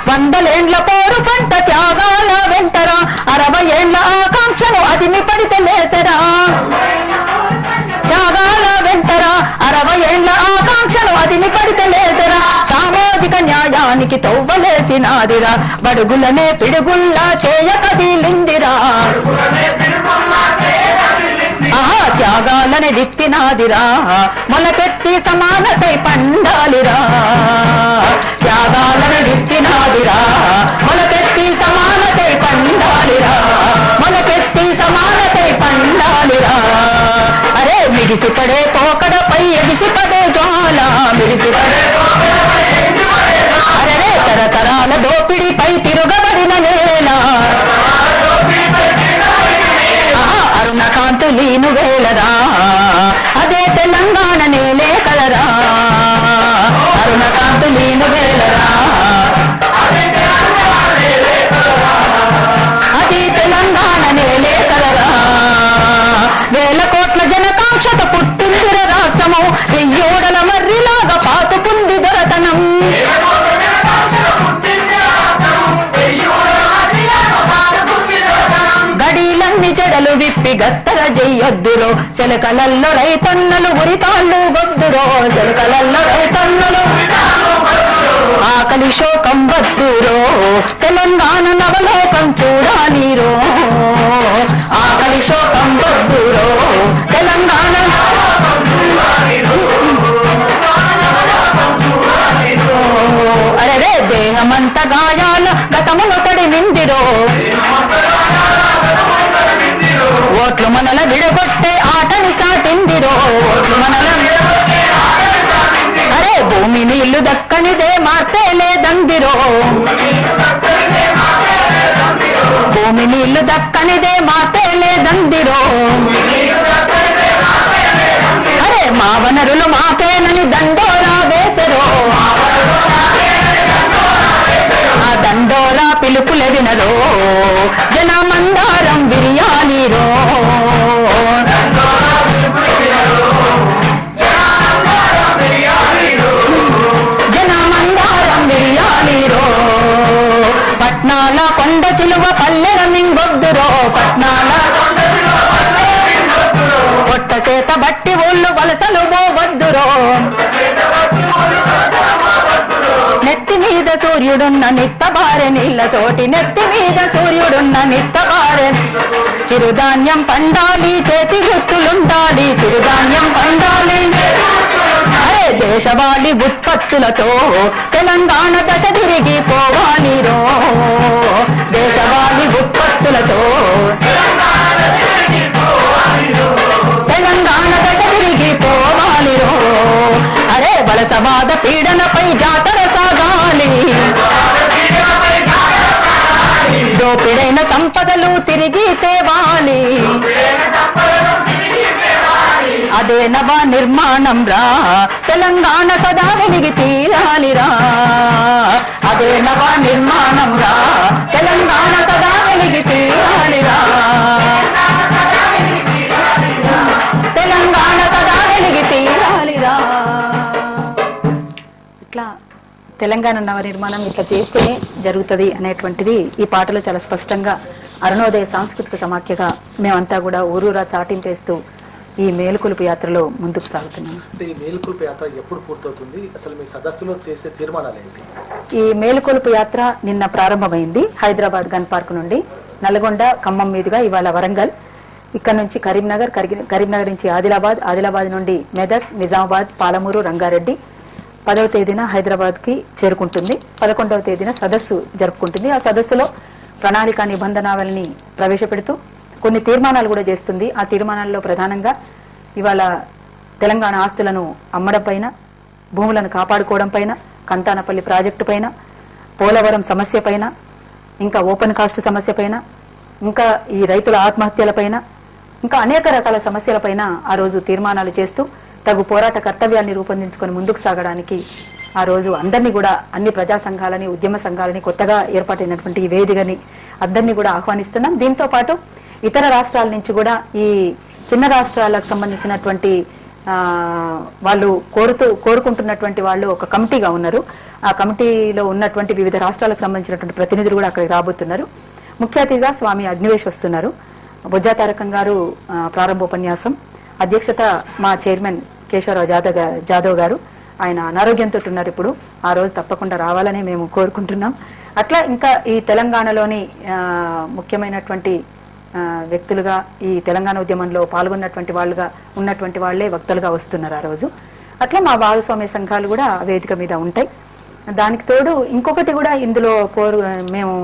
వందలేండ్ల పోరు పంట త్యాగాల వెంటరా 60 ఏళ్ల ఆకాంక్షను అదిమి పడితే లేసరా త్యాగాల వెంటరా 60 ఏళ్ల ఆకాంక్షను అదిమి పడితే లేసరా సామాజిక న్యాయానికి తవ్వలేసినాదిరా బడుగులనే పిడుగుల్లా చేయకదిలిందిరా ఆహా త్యాగాలని దిత్తినాదిరా మొలకెత్తి సమానతై పండాలిరా త్యాగాలని దిత్తినాదిరా మొలకెత్తి సమానతై పండాలిరా మొలకెత్తి సమానతై పండాలిరా అరే మిడిసిపడే పోకడపై ఎగిసిపడే జ్వాల మిడిసిపడే అరే తరతరాల దోపిడిపై తిరుగబడిన నేల అరుణ కాంతులీను వేలరా అదే తెలంగాణ నేలే కలరా అరుణ కాంతులీను వేలరా అది తెలంగాణ నేలే కలరా వేల కోట్ల జనకాంక్షత పుట్టిందిర రాష్ట్రము వెయ్యోడల మర్రిలాగా పాతుకుంది దొరతనం గడీలన్ని జడలు విప్పి గత్తర చెయ్యొద్దురో శలకలల్లో రైతన్నలు ఉరితాళ్ళు గొద్దురో శలకలల్లో రైతన్నలు ఆకలి శోకం వద్దురో తెలంగాణ నవలోకం చూడాలిరో ఆకలి శోకం వద్దురో తెలంగాణ అరే దేహమంత గాయాల గతమును తడిమిందిరో ఓట్లు మనల విడగొట్టే ఆటని చాటిందిరో ఓట్లు మనల అరే భూమి నీళ్లు దక్కనిదే మార్తే లేదందిరో భూమి నీళ్లు దక్కనిదే మార్తే లేదందిరో అరే మా వనరులు మాకేనని దండోరా వేసరో ఆ దండోరా పిలుపుల వినరో జనమందారం విరియాలిరో జనమందారం విరియాలిరో పట్నాల కొండ చిలువ పల్లెల మింగొద్దురో పట్నాల పొట్ట చేత బట్టి ఊళ్ళు వలసలు పోవద్దురో నెత్తి మీద సూర్యుడున్న నిత్తబారె నీళ్లతోటి నెత్తి మీద సూర్యుడున్న నిత్తబారె చిరుధాన్యం పండాలి చేతి గుర్తులుండాలి చిరుధాన్యం పండాలి అరే దేశవాళి ఉత్పత్తులతో తెలంగాణ దశ తిరిగి పోవాలిరో దేశవాళి ఉత్పత్తులతో తెలంగాణ దశ తిరిగి పోవాలిరో అరే వలసవాద పీడనపై జాతర సాగాలి దోపిడైన సంపదలు తిరిగి తేవాలి అదే నవ నిర్మాణం రా తెలంగాణ సదా వెలిగి తీరాలిరా అదే నవ నిర్మాణం రా తెలంగాణ సదా వెలిగి తీరాలిరా తెలంగాణ సదా వెలిగి తీరాలిరా ఇట్లా తెలంగాణ నవ నిర్మాణం ఇట్లా చేస్తేనే జరుగుతుంది అనేటువంటిది ఈ పాటలో చాలా స్పష్టంగా అరుణోదయ సాంస్కృతిక సమాఖ్యగా మేమంతా కూడా ఊరూరా చాటింపేస్తూ ఈ మేలుకొలుపు యాత్రలో ముందుకు సాగుతున్నాం. అంటే ఈ మేలుకొలుపు యాత్ర ఎప్పుడు పూర్తవుతుంది? అసలు మీ సదస్సులో చేసే తీర్మానాలు ఏంటి? ఈ మేలుకొలుపు యాత్ర నిన్న ప్రారంభమైంది. హైదరాబాద్ గన్ పార్క్ నుండి నల్గొండ, ఖమ్మం మీదుగా ఇవాళ వరంగల్, ఇక్కడ నుంచి కరీంనగర్, కరీంనగర్ నుంచి ఆదిలాబాద్ నుండి మెదక్, నిజామాబాద్, పాలమూరు, రంగారెడ్డి 10వ తేదీన హైదరాబాద్కి చేరుకుంటుంది. 11వ తేదీన సదస్సు జరుపుకుంటుంది. ఆ సదస్సులో ప్రణాళిక నిబంధనావళిని ప్రవేశపెడుతూ కొన్ని తీర్మానాలు కూడా చేస్తుంది. ఆ తీర్మానాల్లో ప్రధానంగా ఇవాళ తెలంగాణ ఆస్తులను అమ్మడం పైన, భూములను కాపాడుకోవడం పైన, కంతానపల్లి ప్రాజెక్టు పైన, పోలవరం సమస్య పైన, ఇంకా ఓపెన్ కాస్ట్ సమస్య పైన, ఇంకా ఈ రైతుల ఆత్మహత్యల పైన, ఇంకా అనేక రకాల సమస్యలపైన ఆ రోజు తీర్మానాలు చేస్తూ తగు పోరాట కర్తవ్యాన్ని రూపొందించుకొని ముందుకు సాగడానికి ఆ రోజు అందరినీ కూడా, అన్ని ప్రజా సంఘాలని, ఉద్యమ సంఘాలని, కొత్తగా ఏర్పాటైనటువంటి ఈ వేదికని అందరినీ కూడా ఆహ్వానిస్తున్నాం. దీంతో పాటు ఇతర రాష్ట్రాల నుంచి కూడా ఈ చిన్న రాష్ట్రాలకు సంబంధించినటువంటి వాళ్ళు కోరుకుంటున్నటువంటి వాళ్ళు ఒక కమిటీగా ఉన్నారు. ఆ కమిటీలో ఉన్నటువంటి వివిధ రాష్ట్రాలకు సంబంధించినటువంటి ప్రతినిధులు కూడా అక్కడికి రాబోతున్నారు. ముఖ్య అతిథిగా స్వామి అగ్నివేష్ వస్తున్నారు. బొజ్జా తారకం గారు ప్రారంభోపన్యాసం, అధ్యక్షత మా చైర్మన్ కేశవరావు జాదవ్ గారు. ఆయన అనారోగ్యంతో ఉన్నారు ఇప్పుడు. ఆ రోజు తప్పకుండా రావాలని మేము కోరుకుంటున్నాం. అట్లా ఇంకా ఈ తెలంగాణలోని ముఖ్యమైనటువంటి వ్యక్తులుగా, ఈ తెలంగాణ ఉద్యమంలో పాల్గొన్నటువంటి వాళ్ళుగా ఉన్నటువంటి వాళ్లే వక్తలుగా వస్తున్నారు ఆ రోజు. అట్లా మా భాగస్వామ్య సంఘాలు కూడా వేదిక మీద ఉంటాయి. దానికి తోడు ఇంకొకటి కూడా ఇందులో మేము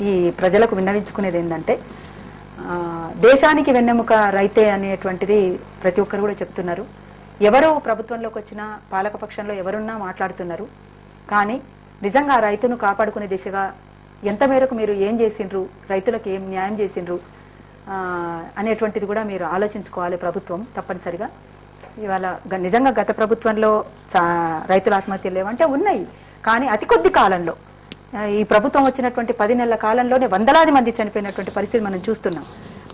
ఈ ప్రజలకు విన్నవించుకునేది ఏంటంటే, దేశానికి వెన్నెముక రైతే అనేటువంటిది ప్రతి ఒక్కరు కూడా చెప్తున్నారు. ఎవరు ప్రభుత్వంలోకి వచ్చినా, పాలకపక్షంలో ఎవరున్నా మాట్లాడుతున్నారు. కానీ నిజంగా రైతును కాపాడుకునే దిశగా ఎంత మేరకు మీరు ఏం చేసిండ్రు, రైతులకు ఏం న్యాయం చేసిండ్రు అనేటువంటిది కూడా మీరు ఆలోచించుకోవాలి ప్రభుత్వం తప్పనిసరిగా. ఇవాళ నిజంగా గత ప్రభుత్వంలో రైతుల ఆత్మహత్యలు లేవంటే ఉన్నాయి, కానీ అతి కొద్ది కాలంలో, ఈ ప్రభుత్వం వచ్చినటువంటి 10 నెలల కాలంలోనే వందలాది మంది చనిపోయినటువంటి పరిస్థితి మనం చూస్తున్నాం.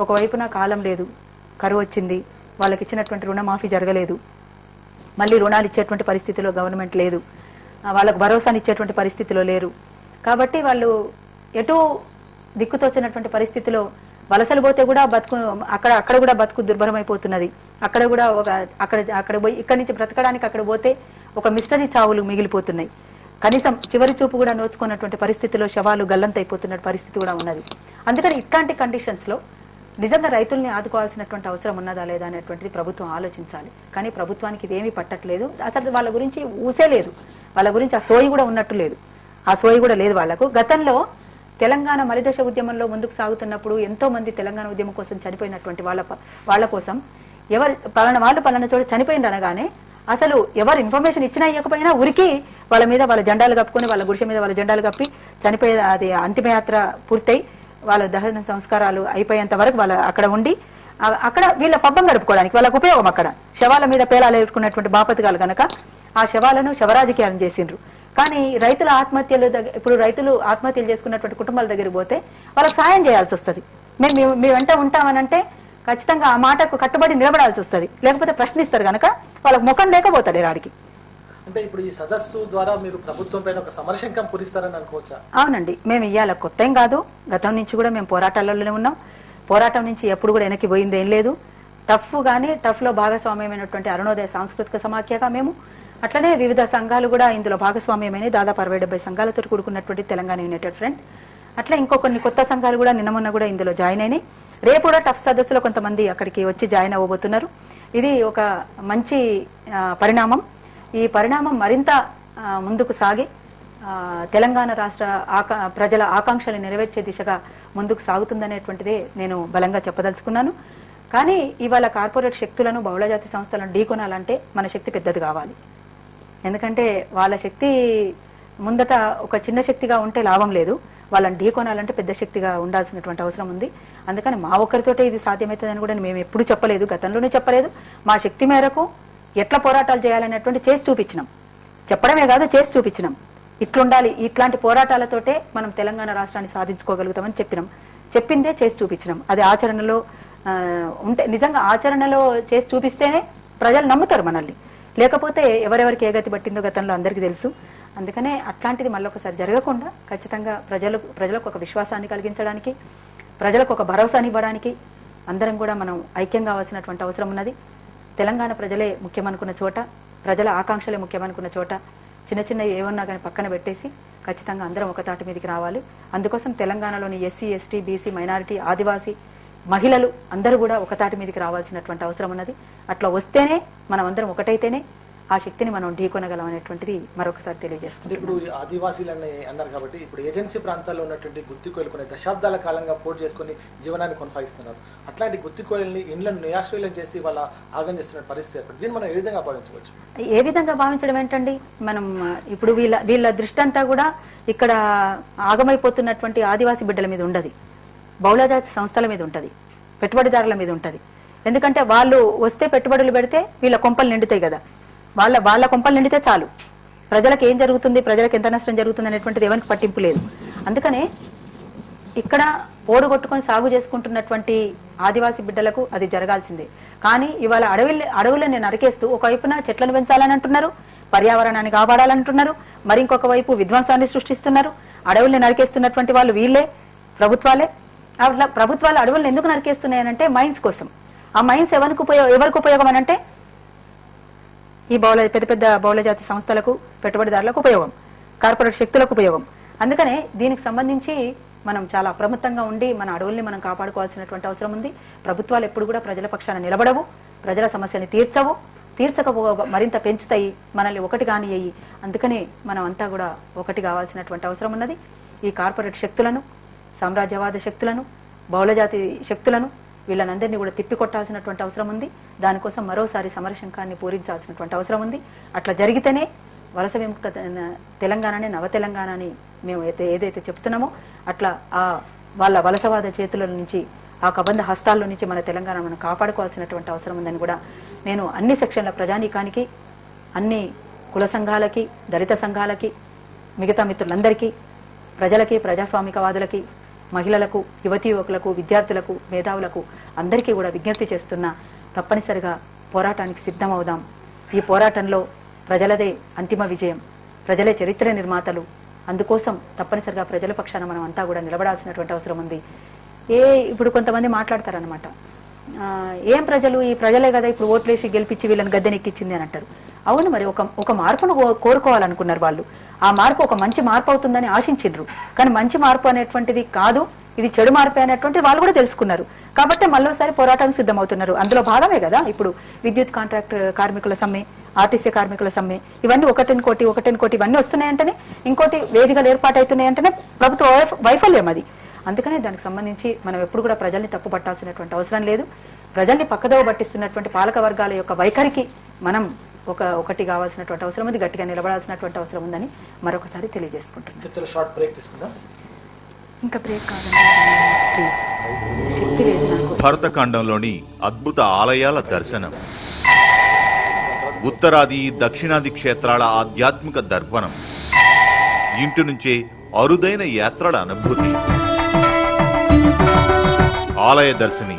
ఒకవైపున కాలం లేదు, కరువు వచ్చింది, వాళ్ళకి ఇచ్చినటువంటి రుణమాఫీ జరగలేదు, మళ్ళీ రుణాలు ఇచ్చేటువంటి పరిస్థితిలో గవర్నమెంట్ లేదు, వాళ్ళకు భరోసాని ఇచ్చేటువంటి పరిస్థితిలో లేరు. కాబట్టి వాళ్ళు ఎటూ దిక్కుతోచినటువంటి పరిస్థితిలో వలసలు పోతే కూడా అక్కడ కూడా బతుకు దుర్భరమైపోతున్నది. అక్కడ కూడా అక్కడ పోయి ఇక్కడి నుంచి బ్రతకడానికి అక్కడ పోతే ఒక మిస్టరీ చావులు మిగిలిపోతున్నాయి. కనీసం చివరి చూపు కూడా నోచుకున్నటువంటి పరిస్థితిలో శవాలు గల్లంతైపోతున్న పరిస్థితి కూడా ఉన్నది. అందుకని ఇట్లాంటి కండిషన్స్ లో నిజంగా రైతుల్ని ఆదుకోవాల్సినటువంటి అవసరం ఉన్నదా లేదా అనేటువంటిది ప్రభుత్వం ఆలోచించాలి. కానీ ప్రభుత్వానికి ఇదేమీ పట్టట్లేదు. అసలు వాళ్ళ గురించి ఊసే లేదు, వాళ్ళ గురించి ఆ సోయి కూడా ఉన్నట్టు లేదు, ఆ సోయి కూడా లేదు వాళ్లకు. గతంలో తెలంగాణ మలిదశ ఉద్యమంలో ముందుకు సాగుతున్నప్పుడు ఎంతో మంది తెలంగాణ ఉద్యమం కోసం చనిపోయినటువంటి వాళ్ళ కోసం ఎవరు పలానా చోట చనిపోయింది అనగానే అసలు ఎవరు ఇన్ఫర్మేషన్ ఇచ్చినా ఇవ్వకపోయినా ఉరికి వాళ్ళ మీద వాళ్ళ జెండాలు కప్పుకొని, వాళ్ళ గుడిసె మీద వాళ్ళ జెండాలు కప్పి చనిపోయే అది అంతిమయాత్ర పూర్తయి వాళ్ళ దహన సంస్కారాలు అయిపోయేంత వరకు వాళ్ళ అక్కడ ఉండి అక్కడ వీళ్ళ పబ్బం గడుపుకోవడానికి వాళ్ళకు ఉపయోగం. అక్కడ శవాల మీద పేలాలు ఎదుర్కొన్నటువంటి బాపతిగాలు కనుక ఆ శవాలను శవరాజకీయాలను చేసిండ్రు. కానీ రైతుల ఆత్మహత్యలు ఇప్పుడు రైతులు ఆత్మహత్యలు చేసుకున్నటువంటి కుటుంబాల దగ్గరికి పోతే వాళ్ళకి సాయం చేయాల్సి వస్తుంది. మేము వెంట ఉంటామనంటే ఖచ్చితంగా ఆ మాటకు కట్టుబడి నిలబడాల్సి వస్తుంది, లేకపోతే ప్రశ్నిస్తారు కనుక వాళ్ళకి ముఖం లేకపోతాడు రాడికి. అంటే ఇప్పుడు ఈ సదస్సు ద్వారా మీరు ప్రభుత్వం పైన ఒక సమరశంకం పూరిస్తారని అనుకోవచ్చా? అవునండి, మేము ఇయ్యాల కొత్త ఏం కాదు, గతం నుంచి కూడా మేము పోరాటాలలోనే ఉన్నాం. పోరాటం నుంచి ఎప్పుడు కూడా వెనక్కి పోయింది ఏం లేదు. టఫ్ లో భాగస్వామ్యమైనటువంటి అరుణోదయ సాంస్కృతిక సమాఖ్యగా మేము, అట్లనే వివిధ సంఘాలు కూడా ఇందులో భాగస్వామ్యమైన దాదాపు 60-70 సంఘాలతో కూడుకున్నటువంటి తెలంగాణ యునైటెడ్ ఫ్రంట్, అట్లా ఇంకో కొన్ని కొత్త సంఘాలు కూడా నిన్న మొన్న కూడా ఇందులో జాయిన్ అయినాయి. రేపు కూడా టఫ్ సదస్సులో కొంతమంది అక్కడికి వచ్చి జాయిన్ అవ్వబోతున్నారు. ఇది ఒక మంచి పరిణామం. ఈ పరిణామం మరింత ముందుకు సాగి తెలంగాణ రాష్ట్ర ప్రజల ఆకాంక్షలు నెరవేర్చే దిశగా ముందుకు సాగుతుందనేటువంటిదే నేను బలంగా చెప్పదలుచుకున్నాను. కానీ ఇవాళ కార్పొరేట్ శక్తులను, బహుళజాతి సంస్థలను ఢీకొనాలంటే మన శక్తి పెద్దది కావాలి. ఎందుకంటే వాళ్ళ శక్తి ముందట ఒక చిన్న శక్తిగా ఉంటే లాభం లేదు, వాళ్ళని ఢీకొనాలంటే పెద్ద శక్తిగా ఉండాల్సినటువంటి అవసరం ఉంది. అందుకని మా ఒక్కరితోటే ఇది సాధ్యమవుతుందని కూడా మేము ఎప్పుడు చెప్పలేదు, గతంలోనే చెప్పలేదు. మా శక్తి మేరకు ఎట్లా పోరాటాలు చేయాలనేటువంటి చేసి చూపించినాం. చెప్పడమే కాదు, చేసి చూపించినాం. ఇట్లుండాలి, ఇట్లాంటి పోరాటాలతోటే మనం తెలంగాణ రాష్ట్రాన్ని సాధించుకోగలుగుతామని చెప్పినాం. చెప్పిందే చేసి చూపించినాం. అది ఆచరణలో ఉంటే, నిజంగా ఆచరణలో చేసి చూపిస్తేనే ప్రజలు నమ్ముతారు మనల్ని. లేకపోతే ఎవరెవరికి ఏ గతి పట్టిందో గతంలో అందరికీ తెలుసు. అందుకనే అట్లాంటిది మళ్ళొకసారి జరగకుండా ఖచ్చితంగా ప్రజలకు ఒక విశ్వాసాన్ని కలిగించడానికి, ప్రజలకు ఒక భరోసానివ్వడానికి అందరం కూడా మనం ఐక్యం కావాల్సినటువంటి అవసరం ఉన్నది. తెలంగాణ ప్రజలే ముఖ్యమనుకున్న చోట, ప్రజల ఆకాంక్షలే ముఖ్యమనుకున్న చోట చిన్న చిన్న ఏమన్నా కానీ పక్కన పెట్టేసి ఖచ్చితంగా అందరం ఒక తాటి మీదకి రావాలి. అందుకోసం తెలంగాణలోని ఎస్సీ, ఎస్టీ, బీసీ, మైనారిటీ, ఆదివాసీ, మహిళలు అందరూ కూడా ఒక తాటి మీదకి రావాల్సినటువంటి అవసరం ఉన్నది. అట్లా వస్తేనే మనం అందరం ఒకటైతేనే ఆ శక్తిని మనం ఢీకొనగలం అనేటువంటిది మరొకసారి తెలియజేస్తుంది. ఇప్పుడు ఆదివాసీలని అన్నారు కాబట్టి ఇప్పుడు ఏజెన్సీ ప్రాంతాల్లో ఉన్నటువంటి గుత్తి కోయలు కొన్ని దశాబ్దాల కాలంగా పోటు చేసుకుని జీవనాన్ని కొనసాగిస్తున్నారు. అట్లాంటి గుత్తి కోయల్ని ఇండ్లను నిరాశ్రయం చేసి వాళ్ళ ఆగం చేస్తున్న పరిస్థితి ఏర్పడింది. దీన్ని మనం ఏ విధంగా భావించవచ్చు? ఏ విధంగా భావించడం ఏంటండి, మనం ఇప్పుడు వీళ్ళ దృష్టి అంతా కూడా ఇక్కడ ఆగమైపోతున్నటువంటి ఆదివాసీ బిడ్డల మీద ఉండదు, బహుళజాతి సంస్థల మీద ఉంటుంది, పెట్టుబడిదారుల మీద ఉంటుంది. ఎందుకంటే వాళ్ళు వస్తే పెట్టుబడులు పెడితే వీళ్ళ కొంపలు నిండుతాయి కదా, వాళ్ళ కొంపలు నిండితే చాలు, ప్రజలకు ఏం జరుగుతుంది, ప్రజలకు ఎంత నష్టం జరుగుతుంది అనేటువంటిది ఎవరికి పట్టింపు లేదు. అందుకనే ఇక్కడ ఓడగొట్టుకొని సాగు చేసుకుంటున్నటువంటి ఆదివాసీ బిడ్డలకు అది జరగాల్సిందే. కానీ ఇవాళ అడవులను నరికేస్తూ ఒకవైపున చెట్లను పెంచాలని అంటున్నారు, పర్యావరణాన్ని కాపాడాలంటున్నారు, మరి ఇంకొక వైపు విధ్వంసాన్ని సృష్టిస్తున్నారు. అడవుల్ని నరికేస్తున్నటువంటి వాళ్ళు వీళ్ళే, ప్రభుత్వాలే. అట్లా ప్రభుత్వాలు అడవులను ఎందుకు నరికేస్తున్నాయనంటే మైన్స్ కోసం. ఆ మైన్స్ ఎవరికి ఉపయోగం అనంటే ఈ పెద్ద పెద్ద బహుళజాతి సంస్థలకు, పెట్టుబడిదారులకు ఉపయోగం, కార్పొరేట్ శక్తులకు ఉపయోగం. అందుకనే దీనికి సంబంధించి మనం చాలా అప్రమత్తంగా ఉండి మన అడవుల్ని మనం కాపాడుకోవాల్సినటువంటి అవసరం ఉంది. ప్రభుత్వాలు ఎప్పుడు కూడా ప్రజల పక్షాన నిలబడవు, ప్రజల సమస్యని తీర్చకపో మరింత పెంచుతాయి, మనల్ని ఒకటి కానియ్యి. అందుకనే మనం అంతా కూడా ఒకటి కావాల్సినటువంటి అవసరం ఉన్నది. ఈ కార్పొరేట్ శక్తులను, సామ్రాజ్యవాద శక్తులను, బహుళజాతి శక్తులను వీళ్ళనందరినీ కూడా తిప్పికొట్టాల్సినటువంటి అవసరం ఉంది. దానికోసం మరోసారి సమరశంఖాన్ని పూరించాల్సినటువంటి అవసరం ఉంది. అట్లా జరిగితేనే వలస విముక్త తెలంగాణని, నవ తెలంగాణని మేము ఏదైతే చెప్తున్నామో అట్లా వాళ్ళ వలసవాద చేతుల నుంచి, ఆ కబంధ హస్తాల్లో నుంచి మన తెలంగాణ మనం కాపాడుకోవాల్సినటువంటి అవసరం ఉందని కూడా నేను అన్ని సెక్షన్ల ప్రజానీకానికి, అన్ని కుల సంఘాలకి, దళిత సంఘాలకి, మిగతా మిత్రులందరికీ, ప్రజలకి, ప్రజాస్వామికవాదులకి, మహిళలకు, యువతీ యువకులకు, విద్యార్థులకు, మేధావులకు అందరికీ కూడా విజ్ఞప్తి చేస్తున్నా, తప్పనిసరిగా పోరాటానికి సిద్ధమవుదాం. ఈ పోరాటంలో ప్రజలదే అంతిమ విజయం, ప్రజలే చరిత్ర నిర్మాతలు. అందుకోసం తప్పనిసరిగా ప్రజల పక్షాన మనం అంతా కూడా నిలబడాల్సినటువంటి అవసరం ఉంది. ఇప్పుడు కొంతమంది మాట్లాడతారనమాట, ఏం ప్రజలు, ఈ ప్రజలే కదా ఇప్పుడు ఓట్లేసి గెలిపించి వీళ్ళని గద్దెనెక్కించింది అని అంటారు. అవును, మరి ఒక మార్పును కోరుకోవాలనుకున్నారు వాళ్ళు. ఆ మార్పు ఒక మంచి మార్పు అవుతుందని ఆశించిండ్రు. కానీ మంచి మార్పు అనేటువంటిది కాదు, ఇది చెడు మార్పు అనేటువంటిది వాళ్ళు కూడా తెలుసుకున్నారు. కాబట్టి మళ్ళీసారి పోరాటానికి సిద్ధమవుతున్నారు. అందులో భాగమే కదా ఇప్పుడు విద్యుత్ కాంట్రాక్ట్ కార్మికుల సమ్మె, ఆర్టీసీ కార్మికుల సమ్మె, ఇవన్నీ ఒకటిని కోటి ఇవన్నీ వస్తున్నాయంటేనే, ఇంకోటి వేదికలు ఏర్పాటవుతున్నాయంటేనే ప్రభుత్వ వైఫల్యం అది. అందుకనే దానికి సంబంధించి మనం ఎప్పుడు కూడా ప్రజల్ని తప్పు పట్టాల్సినటువంటి అవసరం లేదు. ప్రజల్ని పక్కదోవ పట్టిస్తున్నటువంటి పాలక వర్గాల యొక్క వైఖరికి మనం ఒకటి కావాల్సినటువంటి అవసరం ఉంది, గట్టిగా నిలబడాల్సినటువంటి అవసరం ఉందని మరొకసారి తెలియజేసుకుంటున్నాను. షార్ట్ బ్రేక్ తీసుకుందాం. ఇంకా బ్రేక్ కాదండి ప్లీజ్, శక్తి లేదు నాకు. భరతఖండంలోని అద్భుత ఆలయాల దర్శనం, ఉత్తరాది దక్షిణాది క్షేత్రాల ఆధ్యాత్మిక దర్పణం, ఇంటి నుంచే అరుదైన యాత్రల అనుభూతి. ఆలయ దర్శిని.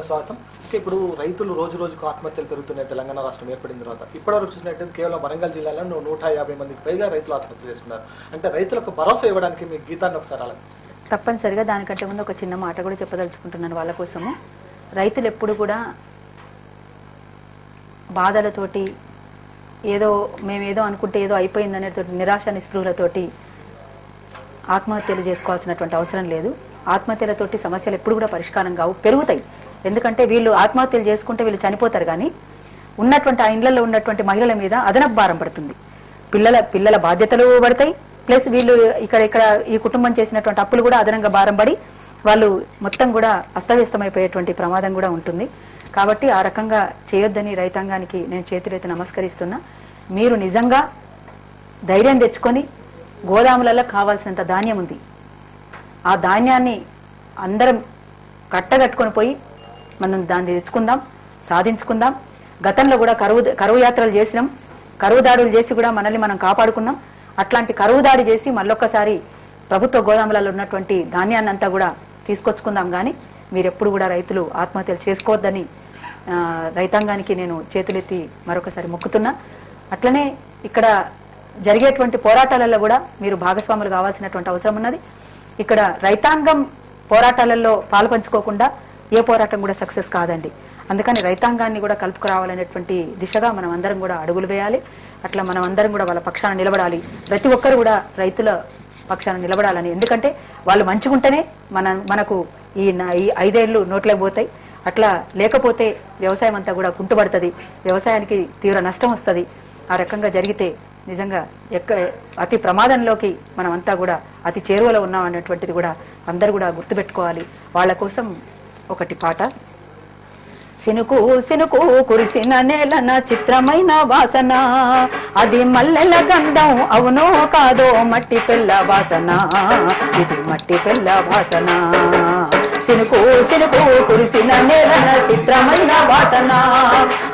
స్వాగతం. ఇప్పుడు రైతులు రోజు రోజుకు ఆత్మహత్యలు పెరుగుతున్నాయి. తెలంగాణ రాష్ట్రం ఏర్పడిన తర్వాత ఇప్పటివరకు చూసినట్టయితే కేవలం వరంగల్ జిల్లాలో 150 మందికి పైగా రైతులు ఆత్మహత్య చేసుకున్నారు. అంటే రైతులకు భరోసా ఇవ్వడానికి మీ గీతాన్ని ఒకసారి ఆలోచించండి. తప్పనిసరిగా దానికంటే ముందు ఒక చిన్న మాట కూడా చెప్పదలుచుకుంటున్నాను వాళ్ళ కోసము. రైతులు ఎప్పుడు కూడా బాధలతోటి, మేమేదో అనుకుంటే ఏదో అయిపోయిందనేటువంటి నిరాశ నిస్పృహలతోటి ఆత్మహత్యలు చేసుకోవాల్సినటువంటి అవసరం లేదు. ఆత్మహత్యలతోటి సమస్యలు ఎప్పుడు కూడా పరిష్కారం కావు, పెరుగుతాయి. ఎందుకంటే వీళ్ళు ఆత్మహత్యలు చేసుకుంటే వీళ్ళు చనిపోతారు, కానీ ఉన్నటువంటి ఆ ఇండ్లలో ఉన్నటువంటి మహిళల మీద అదనపు భారం పడుతుంది. పిల్లల బాధ్యతలు పడతాయి, ప్లస్ వీళ్ళు ఇక్కడ ఈ కుటుంబం చేసినటువంటి అప్పులు కూడా అదనంగా భారం పడి వాళ్ళు మొత్తం కూడా అస్తవ్యస్తమైపోయేటువంటి ప్రమాదం కూడా ఉంటుంది. కాబట్టి ఆ రకంగా చేయొద్దని రైతాంగానికి నేను చేతులైతే నమస్కరిస్తున్నా. మీరు నిజంగా ధైర్యం తెచ్చుకొని గోదాములలో కావాల్సినంత ధాన్యం ఉంది, ఆ ధాన్యాన్ని అందరం కట్టగట్టుకొని పోయి మనం దాన్ని తెచ్చుకుందాం, సాధించుకుందాం. గతంలో కూడా కరువు యాత్రలు చేసినాం, కరువు దాడులు చేసి కూడా మనల్ని మనం కాపాడుకున్నాం. అట్లాంటి కరువు దాడి చేసి మళ్ళొక్కసారి ప్రభుత్వ గోదాములలో ఉన్నటువంటి ధాన్యాన్ని అంతా కూడా తీసుకొచ్చుకుందాం. కానీ మీరెప్పుడు కూడా రైతులు ఆత్మహత్యలు చేసుకోవద్దని రైతాంగానికి నేను చేతులెత్తి మరొకసారి మొక్కుతున్నా. అట్లనే ఇక్కడ జరిగేటువంటి పోరాటాలలో కూడా మీరు భాగస్వాములు కావాల్సినటువంటి అవసరం ఉన్నది. ఇక్కడ రైతాంగం పోరాటాలలో పాల్పంచుకోకుండా ఏ పోరాటం కూడా సక్సెస్ కాదండి. అందుకని రైతాంగాన్ని కూడా కలుపుకురావాలనేటువంటి దిశగా మనం అందరం కూడా అడుగులు వేయాలి. అట్లా మనం అందరం కూడా వాళ్ళ పక్షాన నిలబడాలి. ప్రతి ఒక్కరు కూడా రైతుల పక్షాన నిలబడాలని, ఎందుకంటే వాళ్ళు మంచిగుంటేనే మనకు ఈ 5 ఏళ్ళు నోట్లోకి పోతాయి. అట్లా లేకపోతే వ్యవసాయం అంతా కూడా కుంటుపడుతుంది, వ్యవసాయానికి తీవ్ర నష్టం వస్తుంది. ఆ రకంగా జరిగితే నిజంగా అతి ప్రమాదంలోకి మనం అంతా కూడా అతి చేరువలో ఉన్నాం అనేటువంటిది కూడా అందరూ కూడా గుర్తుపెట్టుకోవాలి. వాళ్ళ కోసం ఒకటి పాట. సినుకు సినుకు కురిసిన నేలన చిత్రమైన వాసన, అది మల్లెల గంధం అవునో కాదో మట్టి పిల్ల వాసన, ఇది మట్టి పిల్ల వాసన. సినుకు సినుకు కురిసిన నేలన చిత్రమైన వాసన,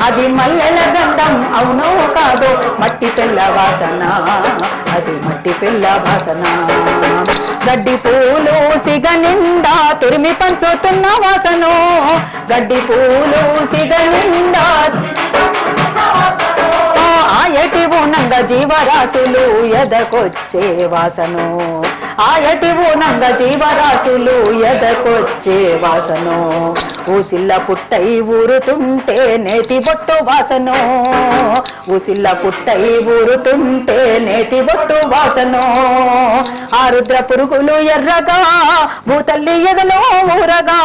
అది మల్లెల గంధం అవునో కాదో మట్టి పిల్ల వాసన, అది మట్టి పిల్ల వాసన. గడ్డి పూలు సిగ నిండా తురిమి పంచుతున్న వాసను, గడ్డి పూలు సిగ నిండా ఆయటి ఊనంగ జీవరాశులు ఎదకొచ్చే వాసను, ఆయటి ఊనంగ జీవరాశులు ఎదకొచ్చే వాసను. ఊసిల్ల పుట్టై ఊరుతుంటే నేతి బొట్టు వాసను, ఊసిల్ల పుట్టై ఊరుతుంటే నేతి బొట్టు వాసను. ఆరుద్ర పురుగులు ఎర్రగా భూతల్లి ఎదలో ఊరగా,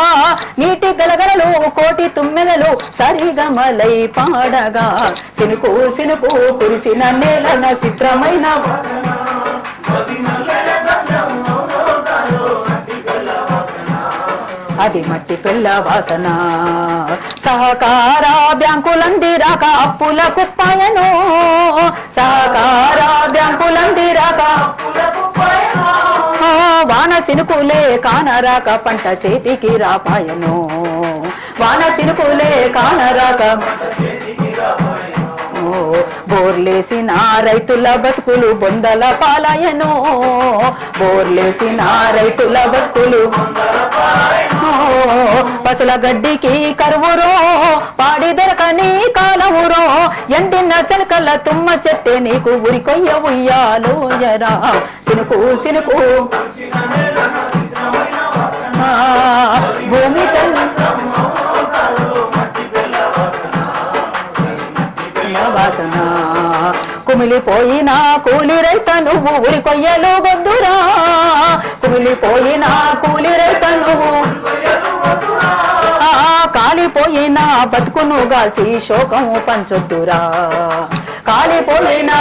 నీటి గలగలలు కోటి తుమ్మెదలు సరిగమలై పాడగా, సినుకు సినుకు కురిసిన నేలన చిత్రమైన అది మట్టి పిల్ల వాసన. సహకార బ్యాంకులందిరాక అప్పుల కుప్పాయను, సహకార బ్యాంకులందిరాక వాన సినుకులే కానరాక పంట చేతికి రాపాయను, వాన సినుకులే కానరాక బోర్లేసిన రైతుల బతుకులు బొందల పాలాయను, బోర్లేసిన రైతుల బతుకులు పసుల గడ్డికి కరువురో పాడి దొరకని కాలమురో, ఎండిన సెలకల తుమ్మ చెట్టే నీకు ఉరికొయ్య ఉయ్యాలో ఎరా. సినుకు సినుకు భూమి వాసన. కుమిలిపోయిన కూలి రైత నువ్వు ఉరి కొయ్యలు గొద్దురా, కుమిలిపోయిన కూలి రైత నువ్వు కాలిపోయిన బతుకును గాల్చి శోకము పంచొద్దురా, కాలిపోయిన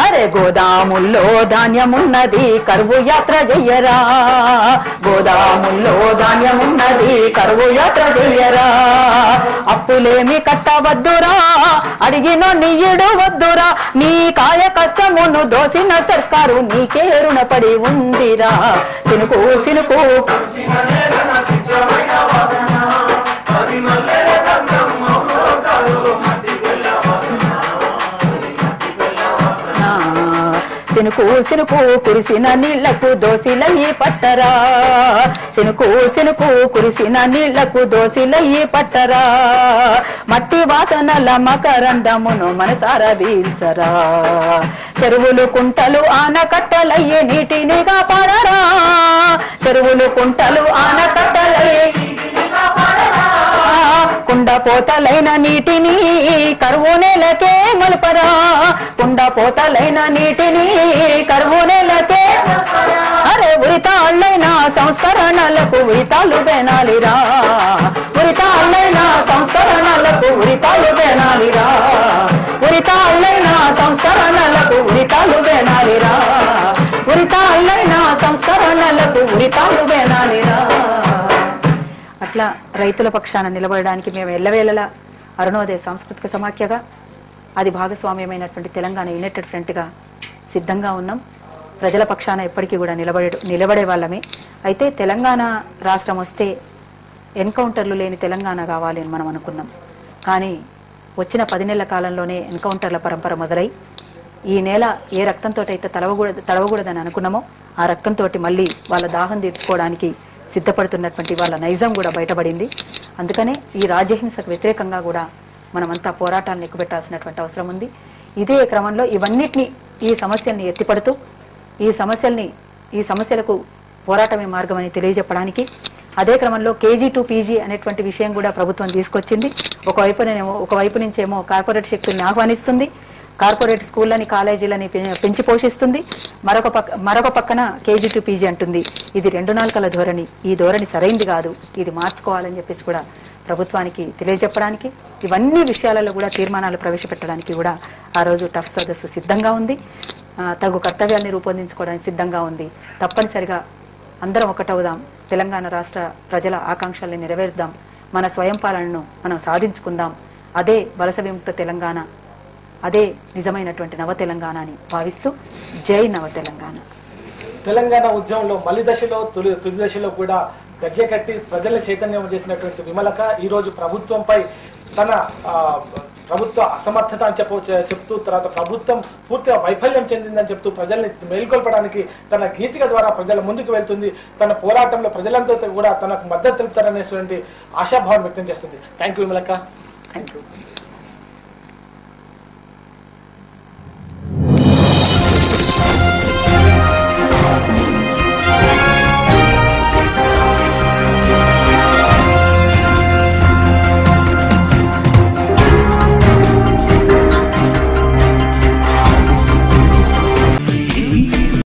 అరే గోదాముల్లో ధాన్యమున్నది కరువు యాత్ర చెయ్యరా, గోదాముల్లో ధాన్యమున్నది కరువు యాత్ర చెయ్యరా. అప్పులేమి కట్టవద్దురా, అడిగిన నీయుడు వద్దురా, నీ కాయ కష్టమును దోసిన సర్కారు నీకే రుణపడి ఉందిరా. సినుకు సినుకు సినుకు సినుకు కురిసిన నీళ్లకు దోసిలయ్యి పట్టరా, సినుకు సినుకు కురిసిన నీళ్లకు దోసిలయ్యి పట్టరా. మట్టి వాసనల మకరందమును మనసార వీల్చరా, చెరువులు కుంటలు ఆనకట్టలయ్యి నీటిని కాపాడరా, చెరువులు కుంటలు ఆనకట్టలయ్యి కుండ కుండపోతలైన నీటిని కరువు నేలకే మలుపరా, కుండపోతలైన నీటిని కరువు నేలకే, అరే ఉరితాళ్ళైన సంస్కరణలకు ఉరితాళ్ళు బేనాలిరా, ఉరితాళ్ళైన సంస్కరణలకు ఉరితాళ్ళు బేనాలిరా, ఉరితాళ్ళైన సంస్కరణలకు ఉరితాళ్ళు బేనాలిరా, ఉరితాళ్ళైన సంస్కరణలకు ఉరితాళ్ళు బేనాలిరా. అట్లా రైతుల పక్షాన నిలబడడానికి మేము ఎల్లవేళలా అరుణోదయ సాంస్కృతిక సమాఖ్యగా, అది భాగస్వామ్యమైనటువంటి తెలంగాణ యునైటెడ్ ఫ్రంట్గా సిద్ధంగా ఉన్నాం. ప్రజల పక్షాన ఎప్పటికీ కూడా నిలబడే వాళ్ళమే. అయితే తెలంగాణ రాష్ట్రం వస్తే ఎన్కౌంటర్లు లేని తెలంగాణ కావాలి అని మనం అనుకున్నాం. కానీ వచ్చిన 10 నెలల కాలంలోనే ఎన్కౌంటర్ల పరంపర మొదలై ఈ నేల ఏ రక్తంతో అయితే తడవకూడదని అనుకున్నామో ఆ రక్తంతో మళ్ళీ వాళ్ళ దాహం తీర్చుకోవడానికి సిద్ధపడుతున్నటువంటి వాళ్ళ నైజం కూడా బయటపడింది. అందుకనే ఈ రాజ్యహింసకు వ్యతిరేకంగా కూడా మనమంతా పోరాటాలను ఎక్కుపెట్టాల్సినటువంటి అవసరం ఉంది. ఇదే క్రమంలో ఇవన్నిటినీ ఈ సమస్యల్ని ఎత్తిపడుతూ ఈ సమస్యలకు పోరాటమే మార్గం అని తెలియజెప్పడానికి అదే క్రమంలో KG to PG అనేటువంటి విషయం కూడా ప్రభుత్వం తీసుకొచ్చింది. ఒకవైపు నుంచేమో కార్పొరేట్ శక్తుల్ని ఆహ్వానిస్తుంది, కార్పొరేట్ స్కూళ్ళని కాలేజీలని పెంచి పోషిస్తుంది, మరొక పక్కన KG to PG అంటుంది. ఇది 2 నాలుకల ధోరణి, ఈ ధోరణి సరైంది కాదు, ఇది మార్చుకోవాలని చెప్పేసి కూడా ప్రభుత్వానికి తెలియజెప్పడానికి, ఇవన్నీ విషయాలలో కూడా తీర్మానాలు ప్రవేశపెట్టడానికి కూడా ఆ రోజు టఫ్ సదస్సు సిద్ధంగా ఉంది. తగు కర్తవ్యాన్ని రూపొందించుకోవడానికి సిద్ధంగా ఉంది. తప్పనిసరిగా అందరం ఒకటవుదాం, తెలంగాణ రాష్ట్ర ప్రజల ఆకాంక్షల్ని నెరవేర్దాం, మన స్వయం పాలనను మనం సాధించుకుందాం. అదే వలస విముక్త తెలంగాణ, అదే నిజమైనటువంటి నవ తెలంగాణ అని భావిస్తూ జై నవ తెలంగాణ. తెలంగాణ ఉద్యమంలో మలి దశలో తుది దశలో కూడా గజ్జె కట్టి ప్రజల్ని చైతన్యం చేసినటువంటి విమలక ఈరోజు ప్రభుత్వంపై తన ప్రభుత్వ అసమర్థత అని చెప్తూ తర్వాత ప్రభుత్వం పూర్తిగా వైఫల్యం చెందిందని చెప్తూ ప్రజల్ని మేల్కొల్పడానికి తన గీతిక ద్వారా ప్రజల ముందుకు వెళ్తుంది. తన పోరాటంలో ప్రజలంతా కూడా తనకు మద్దతు తెలుపుతారనేటువంటి ఆశాభావం వ్యక్తం చేస్తుంది. Thank you Vimalaka. Thank you.